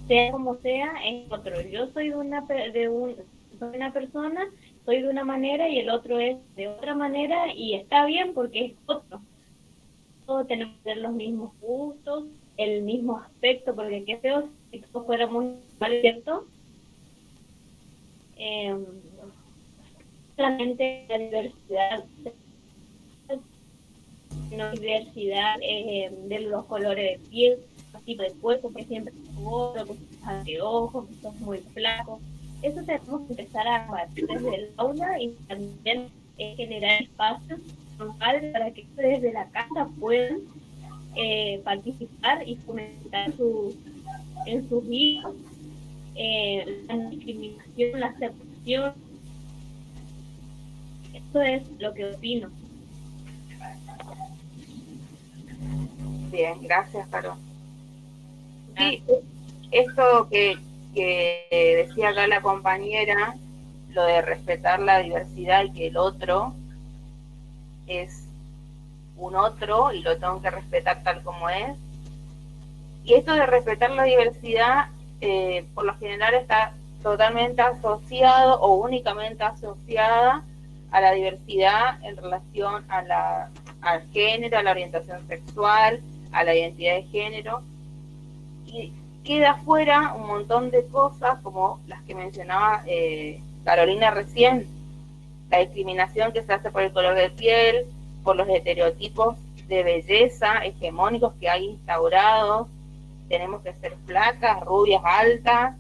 D: sea como sea, es otro. Yo soy soy una persona, soy de una manera y el otro es de otra manera y está bien porque es otro. Todos tenemos que tener los mismos gustos, el mismo aspecto, porque qué feo si todos fuéramos iguales, ¿cierto? Solamente la diversidad, no diversidad de los colores de piel, tipo de cuerpo, que siempre es gordo, que sos anteojos, que sos muy flaco. Eso tenemos que empezar a combatir desde el aula y también generar espacios con padres para que desde la casa puedan participar y fomentar en sus hijos la discriminación, la aceptación. Eso es lo que opino.
A: Bien, gracias, Caro. Sí, esto que decía acá la compañera, lo de respetar la diversidad y que el otro es un otro y lo tengo que respetar tal como es. Y esto de respetar la diversidad, por lo general está totalmente asociado o únicamente asociada a la diversidad en relación al género, a la orientación sexual, a la identidad de género, y queda fuera un montón de cosas como las que mencionaba Carolina recién, la discriminación que se hace por el color de piel, por los estereotipos de belleza hegemónicos que hay instaurados. Tenemos que ser flacas, rubias, altas,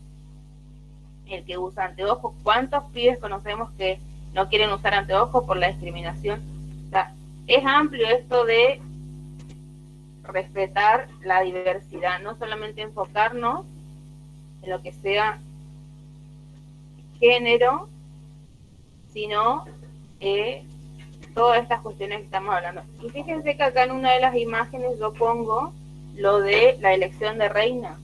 A: el que usa anteojos. ¿Cuántos pibes conocemos que no quieren usar anteojos por la discriminación? O sea, es amplio esto de respetar la diversidad, no solamente enfocarnos en lo que sea género, sino todas estas cuestiones que estamos hablando. Y fíjense que acá en una de las imágenes yo pongo lo de la elección de reina.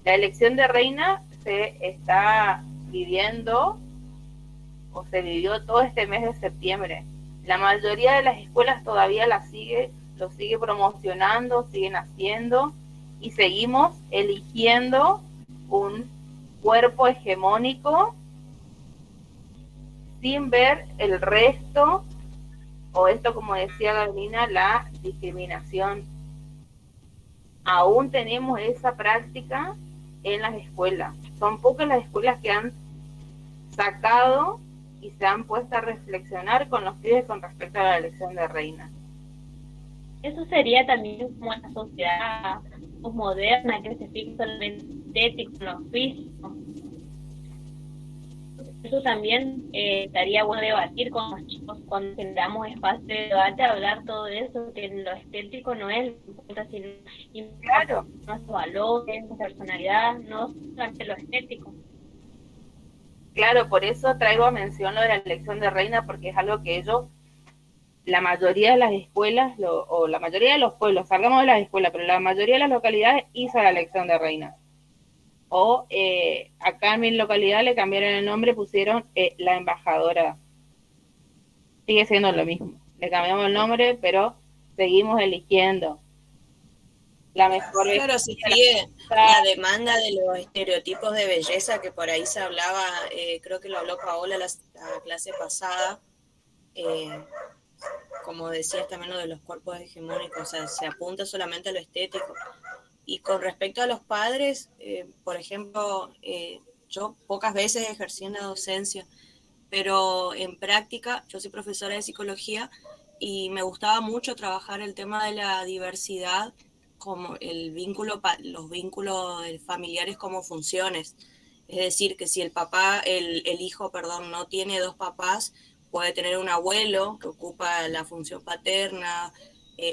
A: La elección de reina se está viviendo o se vivió todo este mes de septiembre. La mayoría de las escuelas todavía lo sigue promocionando, siguen haciendo y seguimos eligiendo un cuerpo hegemónico sin ver el resto, o esto, como decía Carolina, la discriminación. Aún tenemos esa práctica en las escuelas. Son pocas las escuelas que han sacado y se han puesto a reflexionar con los pibes con respecto a la elección de reina.
D: Eso sería también como una sociedad moderna que se fija solamente con los físicos. Eso también estaría bueno debatir con los chicos cuando tengamos espacio de debate, hablar todo eso, que lo estético no es lo importante, sino claro, nuestros valores, nuestra personalidad, no solamente lo estético.
A: Claro, por eso traigo a mención lo de la elección de reina, porque es algo que ellos, la mayoría de las escuelas, o la mayoría de los pueblos, salgamos de las escuelas, pero la mayoría de las localidades hizo la elección de reina. O acá en mi localidad le cambiaron el nombre, pusieron la embajadora. Sigue siendo lo mismo. Le cambiamos el nombre, pero seguimos eligiendo la mejor.
F: Claro, se sigue la demanda de los estereotipos de belleza que por ahí se hablaba, creo que lo habló Paola la clase pasada, como decías también lo de los cuerpos hegemónicos, o sea, se apunta solamente a lo estético. Y con respecto a los padres, por ejemplo, yo pocas veces ejercí en la docencia, pero en práctica, yo soy profesora de psicología y me gustaba mucho trabajar el tema de la diversidad, como los vínculos familiares como funciones. Es decir, que si el hijo, no tiene dos papás, puede tener un abuelo que ocupa la función paterna,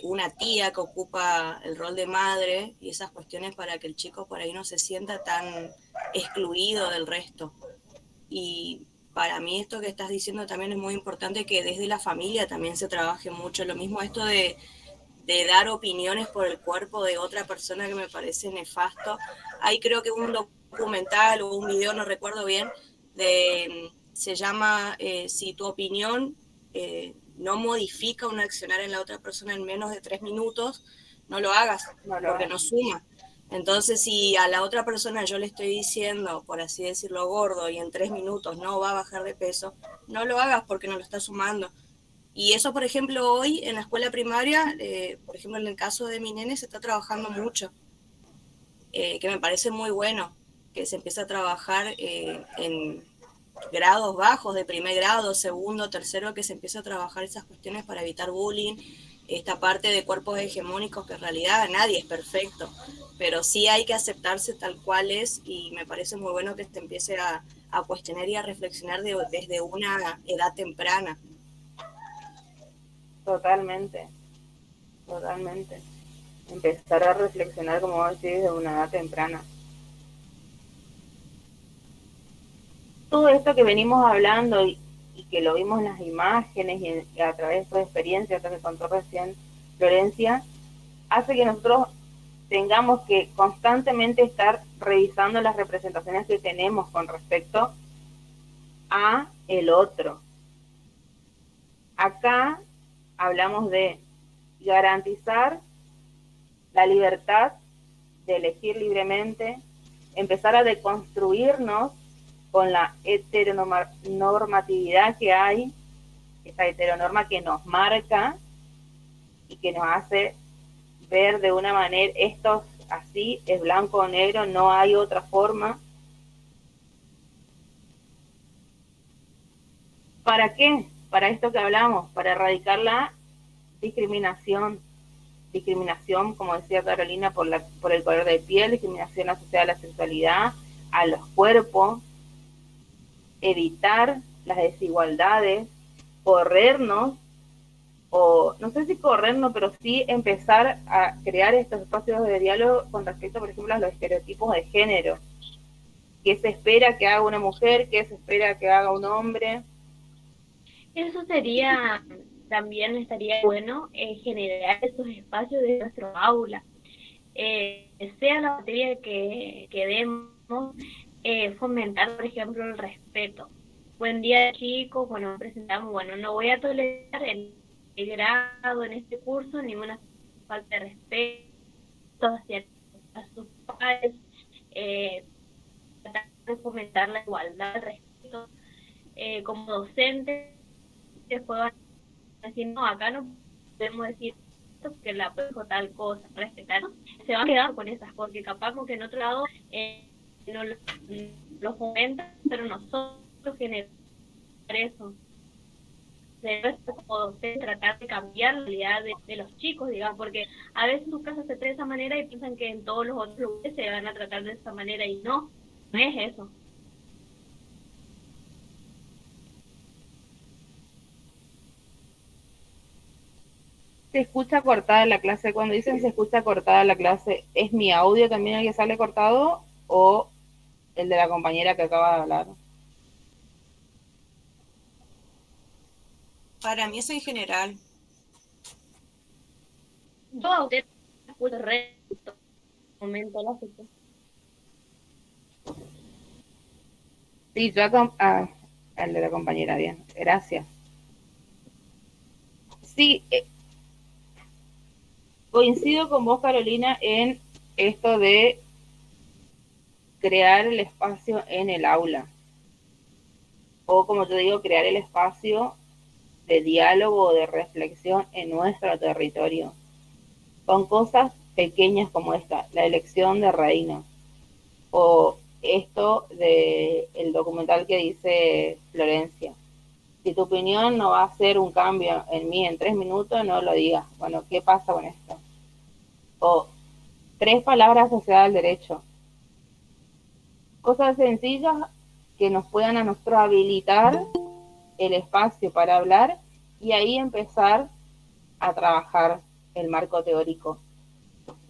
F: una tía que ocupa el rol de madre, y esas cuestiones para que el chico por ahí no se sienta tan excluido del resto. Y para mí esto que estás diciendo también es muy importante, que desde la familia también se trabaje mucho. Lo mismo esto de dar opiniones por el cuerpo de otra persona, que me parece nefasto. Ahí creo que un documental o un video, no recuerdo bien, se llama Si tu opinión no modifica un accionar en la otra persona en menos de 3 minutos, no lo hagas, porque no suma. Entonces, si a la otra persona yo le estoy diciendo, por así decirlo, gordo, y en 3 minutos no va a bajar de peso, no lo hagas porque no lo está sumando. Y eso, por ejemplo, hoy en la escuela primaria, por ejemplo, en el caso de mi nene, se está trabajando mucho, que me parece muy bueno, que se empieza a trabajar en grados bajos, de primer grado, segundo, tercero, que se empieza a trabajar esas cuestiones para evitar bullying, esta parte de cuerpos hegemónicos, que en realidad nadie es perfecto, pero sí hay que aceptarse tal cual es, y me parece muy bueno que se empiece a cuestionar y a reflexionar desde una edad temprana.
A: Totalmente, totalmente. Empezar a reflexionar, como vos decís, desde una edad temprana. Todo esto que venimos hablando y que lo vimos en las imágenes y a través de tu experiencia, esto que contó recién Florencia, hace que nosotros tengamos que constantemente estar revisando las representaciones que tenemos con respecto a el otro. Acá hablamos de garantizar la libertad de elegir libremente, empezar a deconstruirnos con la heteronormatividad que hay, esa heteronorma que nos marca y que nos hace ver de una manera, esto así, es blanco o negro, no hay otra forma. ¿Para qué? Para esto que hablamos, para erradicar la discriminación, como decía Carolina, por el color de piel, discriminación asociada a la sexualidad, a los cuerpos, evitar las desigualdades, corrernos, o no sé si corrernos, pero sí empezar a crear estos espacios de diálogo con respecto, por ejemplo, a los estereotipos de género. ¿Qué se espera que haga una mujer? ¿Qué se espera que haga un hombre?
D: Eso sería, también estaría bueno generar esos espacios de nuestro aula. Sea la materia que demos, fomentar, por ejemplo, el respeto. Buen día, chicos. Bueno, presentamos, bueno, no voy a tolerar el grado en este curso ninguna falta de respeto hacia sus padres, tratar de fomentar la igualdad, el respeto. Como docentes, puedan decir, no, acá no podemos decir esto porque la dijo tal cosa, respetarnos, se van a quedar con esas, porque capaz que en otro lado no lo fomentan, pero nosotros generamos eso. Debe ser como docente tratar de cambiar la realidad de los chicos, digamos, porque a veces sus casas se traen de esa manera y piensan que en todos los otros lugares se van a tratar de esa manera, y no es eso.
A: Se escucha cortada la clase. Cuando dicen se escucha cortada la clase, ¿es mi audio también el que sale cortado o el de la compañera que acaba de hablar?
F: Para mí es en general.
D: Yo a usted escucho resto momento la fecha.
A: Sí, yo al de la compañera, bien, gracias. Sí, coincido con vos, Carolina, en esto de crear el espacio en el aula. O, como te digo, crear el espacio de diálogo o de reflexión en nuestro territorio. Con cosas pequeñas como esta, la elección de reina. O esto del documental que dice Florencia. Si tu opinión no va a hacer un cambio en mí en 3 minutos, no lo digas. Bueno, ¿qué pasa con esto? O 3 palabras asociadas al derecho. Cosas sencillas que nos puedan a nosotros habilitar el espacio para hablar y ahí empezar a trabajar el marco teórico.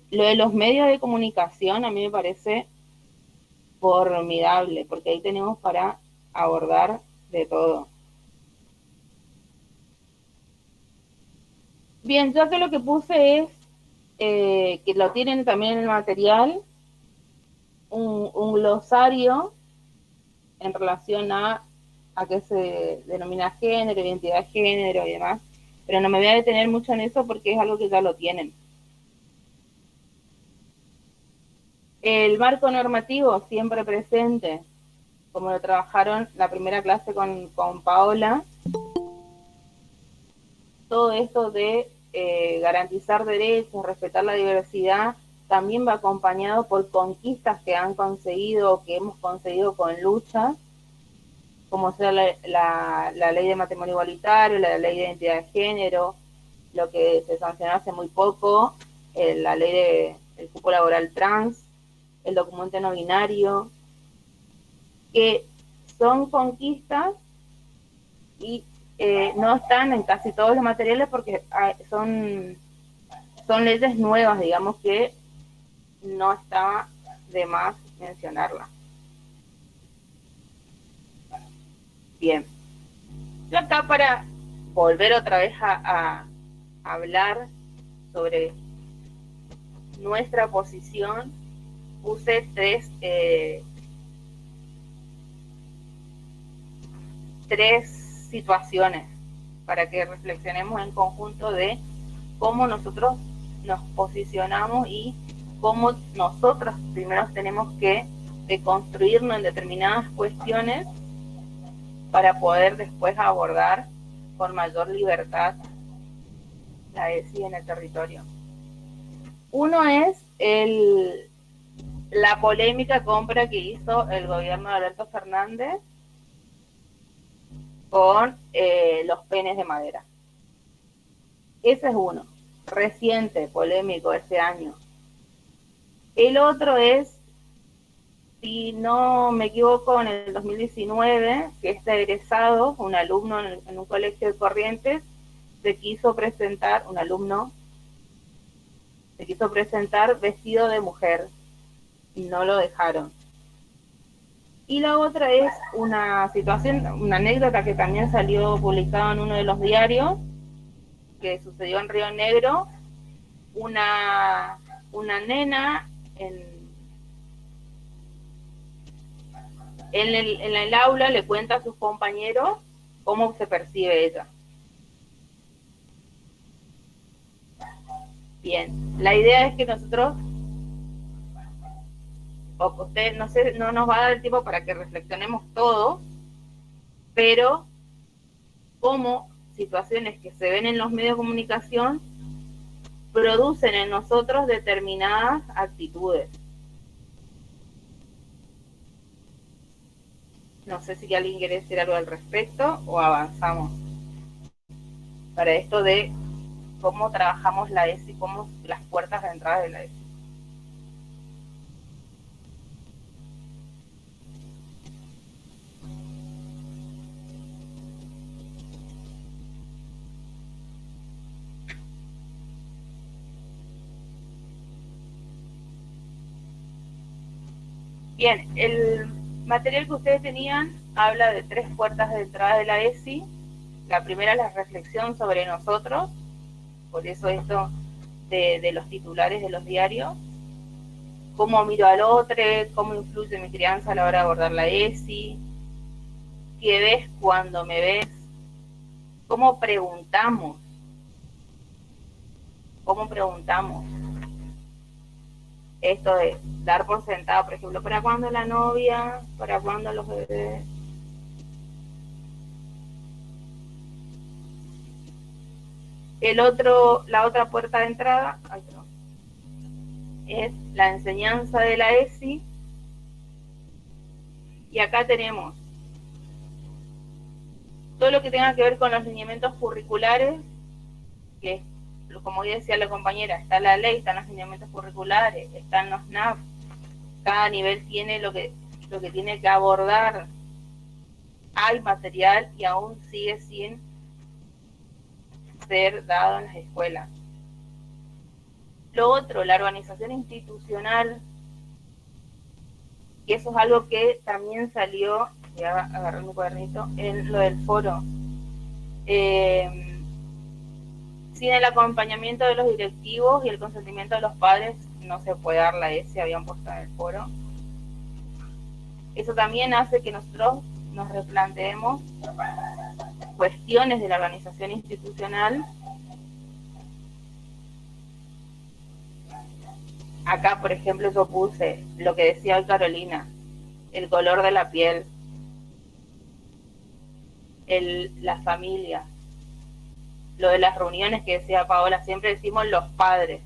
A: Lo de los medios de comunicación a mí me parece formidable, porque ahí tenemos para abordar de todo. Bien, yo que lo que puse es, que lo tienen también en el material, un glosario en relación a qué se denomina género, identidad de género y demás, pero no me voy a detener mucho en eso porque es algo que ya lo tienen. El marco normativo siempre presente, como lo trabajaron la primera clase con Paola, todo esto de garantizar derechos, respetar la diversidad, también va acompañado por conquistas que han conseguido o que hemos conseguido con lucha, como sea la ley de matrimonio igualitario, la ley de identidad de género, lo que se sancionó hace muy poco, la ley del cupo laboral trans, el documento no binario, que son conquistas y no están en casi todos los materiales porque son leyes nuevas, digamos, que no está de más mencionarlas. Bien. Yo acá, para volver otra vez a hablar sobre nuestra posición, puse tres situaciones para que reflexionemos en conjunto de cómo nosotros nos posicionamos y cómo nosotros primero tenemos que deconstruirnos en determinadas cuestiones para poder después abordar con mayor libertad la ESI en el territorio. Uno es la polémica compra que hizo el gobierno de Alberto Fernández con los penes de madera. Ese es uno, reciente, polémico, este año. El otro es, si no me equivoco, en el 2019, que este egresado, un alumno en un colegio de Corrientes, se quiso presentar vestido de mujer y no lo dejaron. Y la otra es una situación, una anécdota que también salió publicada en uno de los diarios, que sucedió en Río Negro. Una nena en el aula le cuenta a sus compañeros cómo se percibe ella. Bien, la idea es que nosotros, o que usted, no nos va a dar el tiempo para que reflexionemos todo, pero cómo situaciones que se ven en los medios de comunicación producen en nosotros determinadas actitudes. No sé si alguien quiere decir algo al respecto o avanzamos para esto de cómo trabajamos la ESI, cómo las puertas de entrada de la ESI. Bien, el material que ustedes tenían habla de 3 puertas de entrada de la ESI. La primera es la reflexión sobre nosotros, por eso esto de los titulares de los diarios. Cómo miro al otro, cómo influye mi crianza a la hora de abordar la ESI, qué ves cuando me ves, cómo preguntamos. Esto de dar por sentado, por ejemplo, ¿para cuándo la novia? ¿Para cuándo los bebés? La otra puerta de entrada es la enseñanza de la ESI. Y acá tenemos todo lo que tenga que ver con los lineamientos curriculares, que como decía la compañera, está la ley, están los lineamientos curriculares, están los NAP, cada nivel tiene lo que tiene que abordar, hay material y aún sigue sin ser dado en las escuelas. Lo otro, la organización institucional, y eso es algo que también salió, voy a agarrar mi cuadernito, en lo del foro. Sin el acompañamiento de los directivos y el consentimiento de los padres no se puede dar la ESI, habían puesto en el foro. Eso también hace que nosotros nos replanteemos cuestiones de la organización institucional. Acá, por ejemplo, yo puse lo que decía hoy Carolina, el color de la piel, la familia, lo de las reuniones que decía Paola, siempre decimos los padres,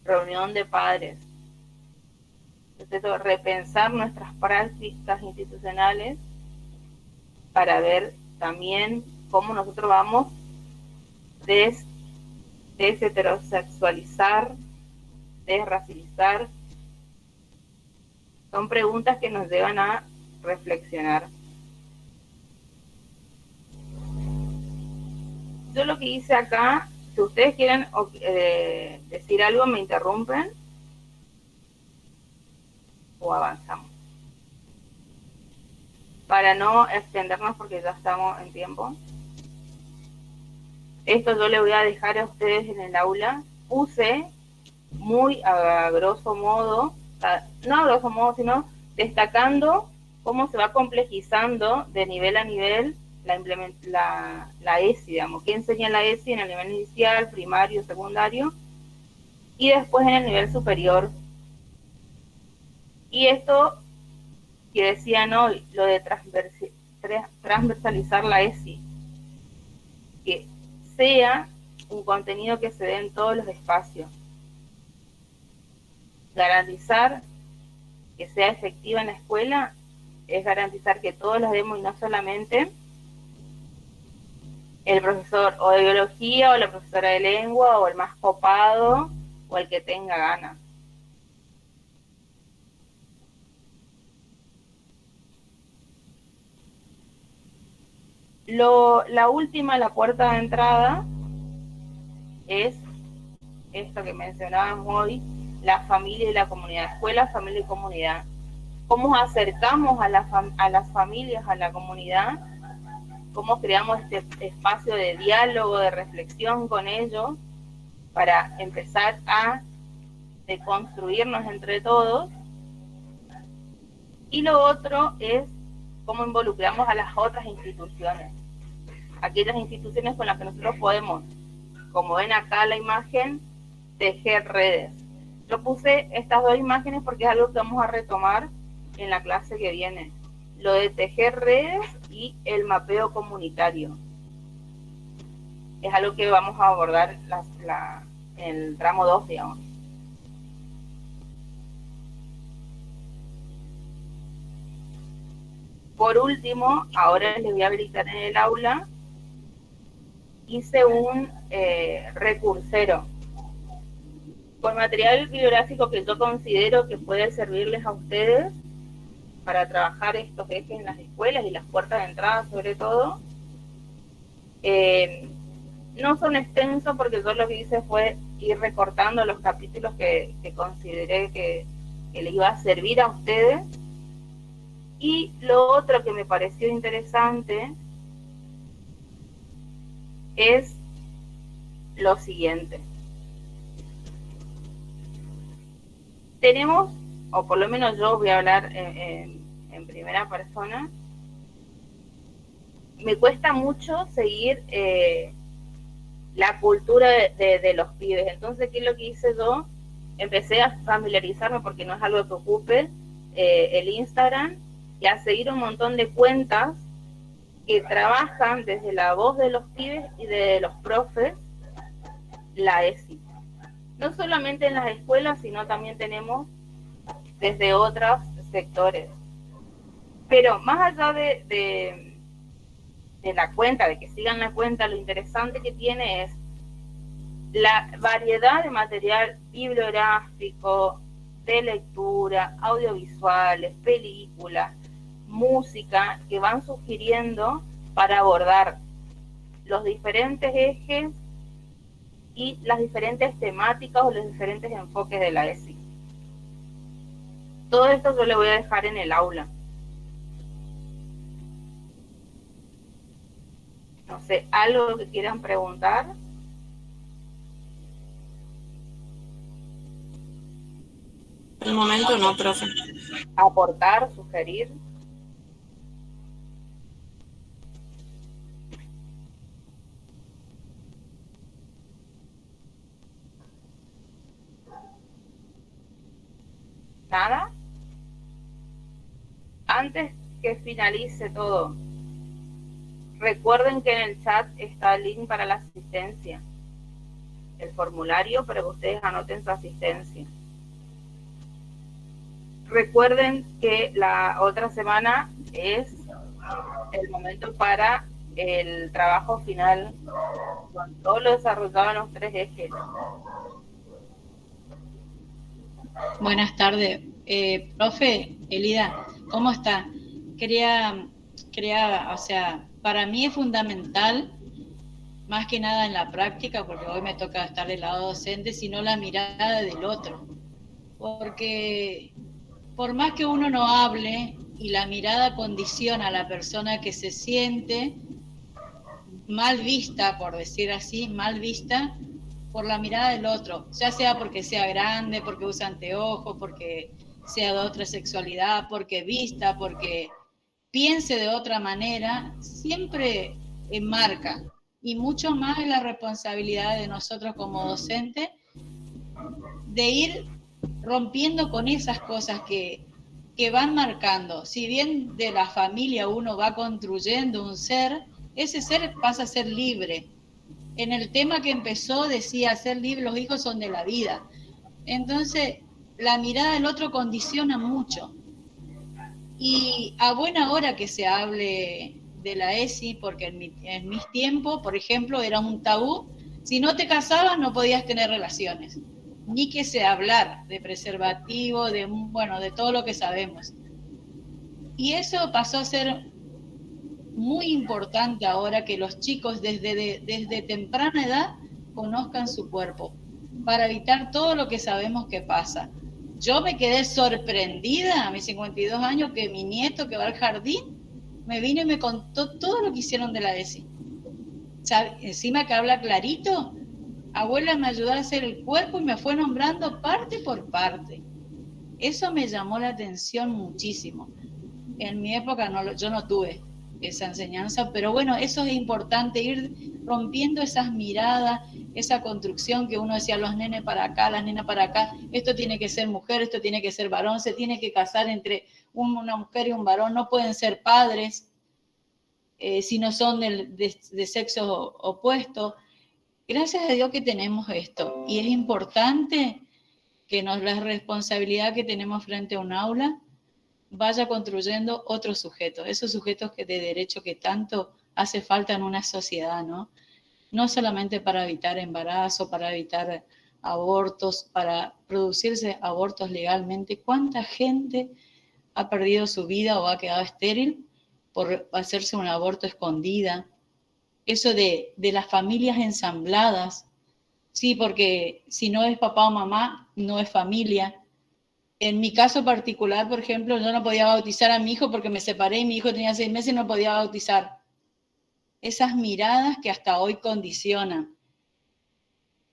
A: reunión de padres. Entonces, repensar nuestras prácticas institucionales para ver también cómo nosotros vamos desheterosexualizar, desracializar. Son preguntas que nos llevan a reflexionar. Yo lo que hice acá, si ustedes quieren decir algo, me interrumpen o avanzamos. Para no extendernos porque ya estamos en tiempo. Esto yo le voy a dejar a ustedes en el aula. Puse muy a grosso modo, no a grosso modo, sino destacando cómo se va complejizando de nivel a nivel la ESI, digamos, qué enseña la ESI en el nivel inicial, primario, secundario, y después en el nivel superior. Y esto que decían hoy, lo de transversalizar la ESI, que sea un contenido que se dé en todos los espacios. Garantizar que sea efectiva en la escuela es garantizar que todos los demos y no solamente el profesor o de biología o la profesora de lengua o el más copado o el que tenga ganas. La última, la puerta de entrada, es esto que mencionábamos hoy, la familia y la comunidad, escuela, familia y comunidad. ¿Cómo acercamos a las familias, a la comunidad? ¿Cómo creamos este espacio de diálogo, de reflexión con ellos para empezar a deconstruirnos entre todos? Y lo otro es cómo involucramos a las otras instituciones, aquellas instituciones con las que nosotros podemos, como ven acá la imagen, tejer redes. Yo puse estas dos imágenes porque es algo que vamos a retomar en la clase que viene, lo de tejer redes y el mapeo comunitario. Es algo que vamos a abordar en el tramo 2, digamos. Por último, ahora les voy a habilitar en el aula, hice un recursero con material bibliográfico que yo considero que puede servirles a ustedes para trabajar estos ejes en las escuelas y las puertas de entrada sobre todo. No son extensos porque yo lo que hice fue ir recortando los capítulos que consideré que les iba a servir a ustedes. Y lo otro que me pareció interesante es lo siguiente. Tenemos, o por lo menos yo voy a hablar en primera persona, me cuesta mucho seguir la cultura de los pibes. Entonces, ¿qué es lo que hice yo? Empecé a familiarizarme, porque no es algo que ocupe el Instagram, y a seguir un montón de cuentas que trabajan desde la voz de los pibes y de los profes la ESI. No solamente en las escuelas, sino también tenemos desde otros sectores. Pero más allá de la cuenta, de que sigan la cuenta, lo interesante que tiene es la variedad de material bibliográfico, de lectura, audiovisuales, películas, música que van sugiriendo para abordar los diferentes ejes y las diferentes temáticas o los diferentes enfoques de la ESI. Todo esto yo le voy a dejar en el aula. No sé, ¿algo que quieran preguntar?
F: Por el momento no, profe.
A: Aportar, sugerir. nada. Antes que finalice todo, recuerden que en el chat está el link para la asistencia, el formulario para que ustedes anoten su asistencia. Recuerden que la otra semana es el momento para el trabajo final con todo lo desarrollado en los 3 ejes.
I: Buenas tardes. Profe, Elida, ¿cómo está? Quería, o sea, para mí es fundamental, más que nada en la práctica, porque hoy me toca estar del lado docente, sino la mirada del otro. Porque por más que uno no hable y la mirada condiciona a la persona que se siente mal vista, por decir así, mal vista por la mirada del otro, ya sea porque sea grande, porque usa anteojos, porque sea de otra sexualidad, porque vista, porque piense de otra manera, siempre marca. Y mucho más es la responsabilidad de nosotros como docentes de ir rompiendo con esas cosas que van marcando. Si bien de la familia uno va construyendo un ser, ese ser pasa a ser libre. En el tema que empezó decía, ser libre, los hijos son de la vida. Entonces, la mirada del otro condiciona mucho. Y a buena hora que se hable de la ESI, porque en mis tiempos, por ejemplo, era un tabú. Si no te casabas, no podías tener relaciones. Ni que se hablar de preservativo, de todo lo que sabemos. Y eso pasó a ser muy importante ahora, que los chicos desde temprana edad conozcan su cuerpo, para evitar todo lo que sabemos que pasa. Yo me quedé sorprendida a mis 52 años que mi nieto, que va al jardín, me vino y me contó todo lo que hicieron de la ESI. Encima que habla clarito, abuela me ayudó a hacer el cuerpo y me fue nombrando parte por parte. Eso me llamó la atención muchísimo. En mi época yo no tuve esa enseñanza, pero bueno, eso es importante, ir rompiendo esas miradas, esa construcción que uno decía, los nenes para acá, las nenas para acá, esto tiene que ser mujer, esto tiene que ser varón, se tiene que casar entre una mujer y un varón, no pueden ser padres si no son de sexo opuesto. Gracias a Dios que tenemos esto, y es importante que la responsabilidad que tenemos frente a un aula vaya construyendo otros sujetos, esos sujetos de derecho que tanto hace falta en una sociedad, ¿no? No solamente para evitar embarazo, para evitar abortos, para producirse abortos legalmente. ¿Cuánta gente ha perdido su vida o ha quedado estéril por hacerse un aborto escondida? Eso de las familias ensambladas, sí, porque si no es papá o mamá, no es familia. En mi caso particular, por ejemplo, yo no podía bautizar a mi hijo porque me separé y mi hijo tenía 6 meses y no podía bautizar. Esas miradas que hasta hoy condicionan.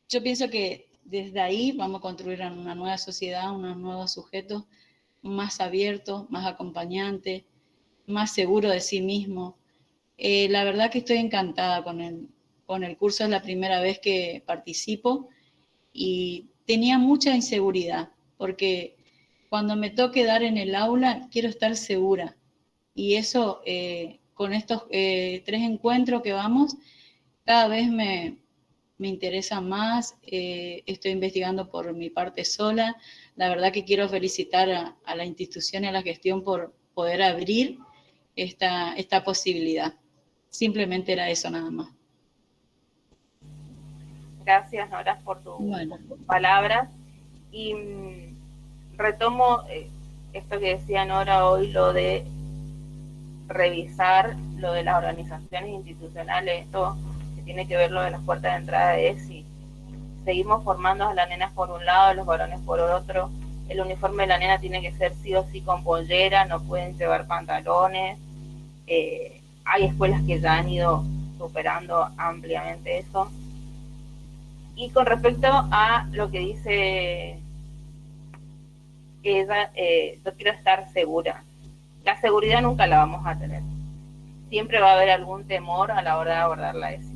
I: Yo pienso que desde ahí vamos a construir una nueva sociedad, unos nuevos sujetos más abiertos, más acompañantes, más seguros de sí mismos. La verdad que estoy encantada con el curso, es la primera vez que participo y tenía mucha inseguridad, porque cuando me toque dar en el aula quiero estar segura, y eso con estos 3 encuentros que vamos, cada vez me interesa más. Estoy investigando por mi parte sola. La verdad que quiero felicitar a la institución y a la gestión por poder abrir esta posibilidad. Simplemente era eso nada más.
A: Gracias, Nora, por tus palabras. Y retomo esto que decía Nora hoy, lo de revisar lo de las organizaciones institucionales, esto que tiene que ver lo de las puertas de entrada de ESI. Seguimos formando a las nenas por un lado, a los varones por otro. El uniforme de la nena tiene que ser sí o sí con pollera, no pueden llevar pantalones. Hay escuelas que ya han ido superando ampliamente eso. Y con respecto a lo que dice ella, yo quiero estar segura. La seguridad nunca la vamos a tener. Siempre va a haber algún temor a la hora de abordar la ESI.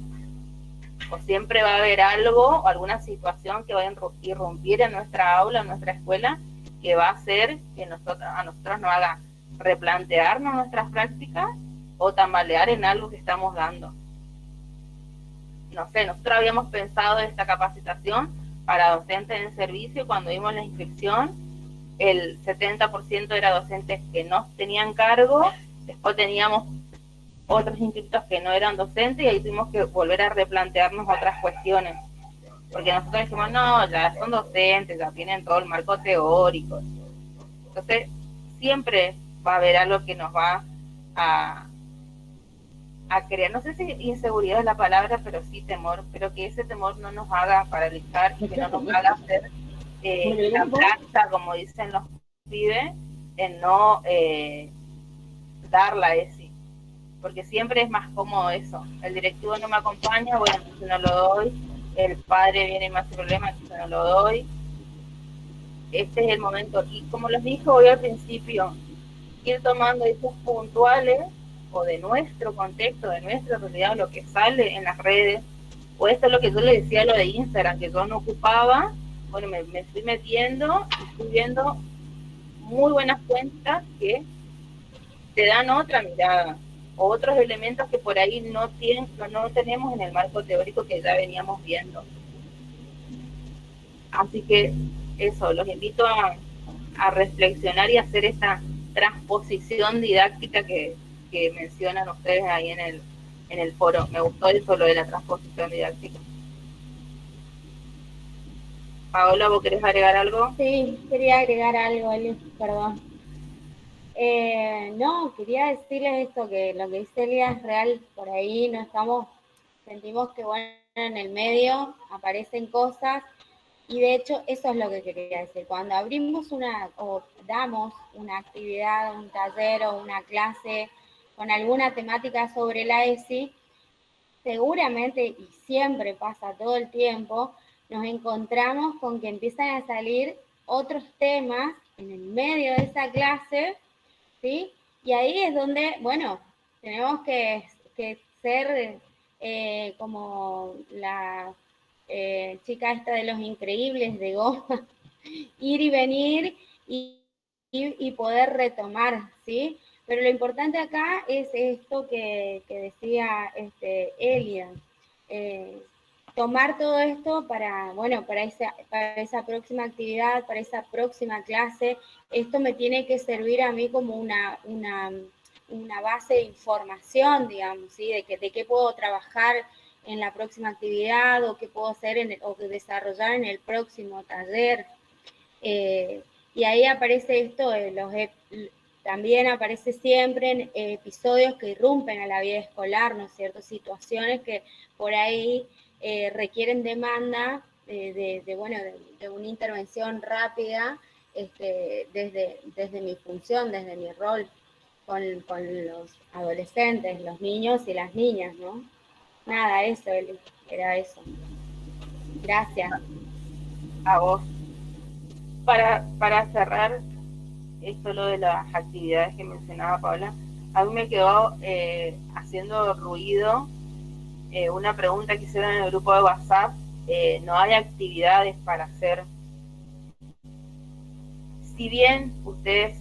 A: O siempre va a haber algo o alguna situación que va a irrumpir en nuestra aula, en nuestra escuela, que va a hacer que a nosotros nos haga replantearnos nuestras prácticas o tambalear en algo que estamos dando. No sé, nosotros habíamos pensado esta capacitación para docentes en servicio. Cuando vimos la inscripción, el 70% era docentes que no tenían cargo, después teníamos otros inscritos que no eran docentes y ahí tuvimos que volver a replantearnos otras cuestiones. Porque nosotros dijimos, no, ya son docentes, ya tienen todo el marco teórico. Entonces, siempre va a haber algo que nos va a crear, no sé si inseguridad es la palabra, pero sí temor, pero que ese temor no nos haga paralizar y que no nos haga hacer la práctica, como dicen los pibes, en no dar la ESI. Porque siempre es más cómodo eso. El directivo no me acompaña, bueno, entonces no lo doy. El padre viene y me hace problema, entonces no lo doy. Este es el momento. Y como les dije hoy al principio, ir tomando esos puntuales o de nuestro contexto, de nuestra realidad, lo que sale en las redes, o esto es lo que yo le decía, lo de Instagram, que yo no ocupaba. Bueno, me estoy metiendo y estoy viendo muy buenas cuentas que te dan otra mirada, otros elementos que por ahí no tenemos en el marco teórico que ya veníamos viendo. Así que eso, los invito a reflexionar y hacer esta transposición didáctica que mencionan ustedes ahí en el foro. Me gustó eso, lo de la transposición didáctica. Paola, ¿vos querés agregar algo?
H: Sí, quería agregar algo, Eli, perdón. No, quería decirles esto, que lo que dice Elia es real. Por ahí sentimos que bueno, en el medio aparecen cosas, y de hecho eso es lo que quería decir. Cuando abrimos o damos una actividad, un taller o una clase con alguna temática sobre la ESI, seguramente, y siempre pasa todo el tiempo, nos encontramos con que empiezan a salir otros temas en el medio de esa clase, ¿sí? Y ahí es donde, bueno, tenemos que ser como la chica esta de Los Increíbles de goma, ir y venir y poder retomar, ¿sí? Pero lo importante acá es esto que decía Elia, tomar todo esto para esa próxima actividad, para esa próxima clase. Esto me tiene que servir a mí como una base de información, digamos, ¿sí? De qué puedo trabajar en la próxima actividad, o qué puedo hacer o desarrollar en el próximo taller. Y ahí aparece esto, también aparece siempre en episodios que irrumpen a la vida escolar, ¿no es cierto? Situaciones que por ahí requieren demanda de una intervención rápida desde mi función, desde mi rol con los adolescentes, los niños y las niñas, ¿no? Nada, eso, Eli, era eso. Gracias.
A: A vos. Para cerrar esto, lo de las actividades que mencionaba Paula, a mí me quedó haciendo ruido una pregunta que hicieron en el grupo de WhatsApp. No hay actividades para hacer. Si bien ustedes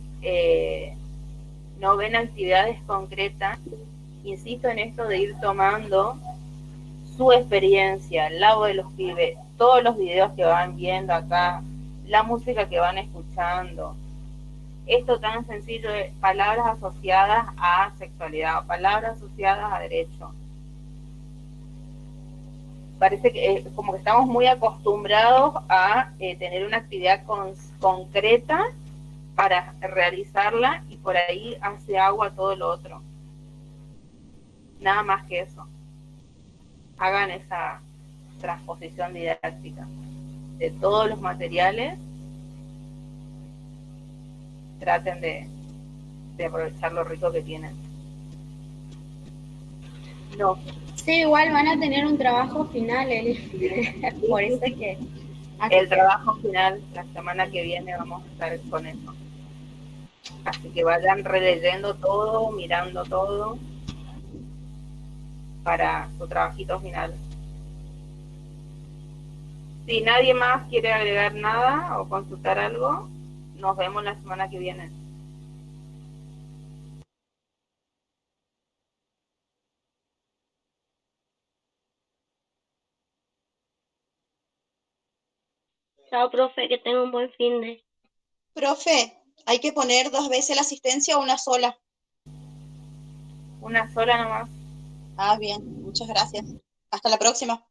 A: no ven actividades concretas, insisto en esto de ir tomando su experiencia, el lado de los pibes, todos los videos que van viendo acá, la música que van escuchando. Esto tan sencillo de palabras asociadas a sexualidad, palabras asociadas a derecho. Parece que como que estamos muy acostumbrados a tener una actividad concreta para realizarla, y por ahí hace agua todo lo otro. Nada más que eso. Hagan esa transposición didáctica de todos los materiales. Traten de aprovechar lo rico que tienen. No.
H: Sí, igual van a tener un trabajo final, por eso es que...
A: El trabajo final, la semana que viene vamos a estar con eso. Así que vayan releyendo todo, mirando todo, para su trabajito final. Si nadie más quiere agregar nada o consultar algo, Nos vemos la semana que viene.
D: Chao, profe, que tenga un buen fin de.
J: Profe, ¿hay que poner 2 veces la asistencia o una sola?
A: Una sola nomás.
J: Ah, bien, muchas gracias. Hasta la próxima.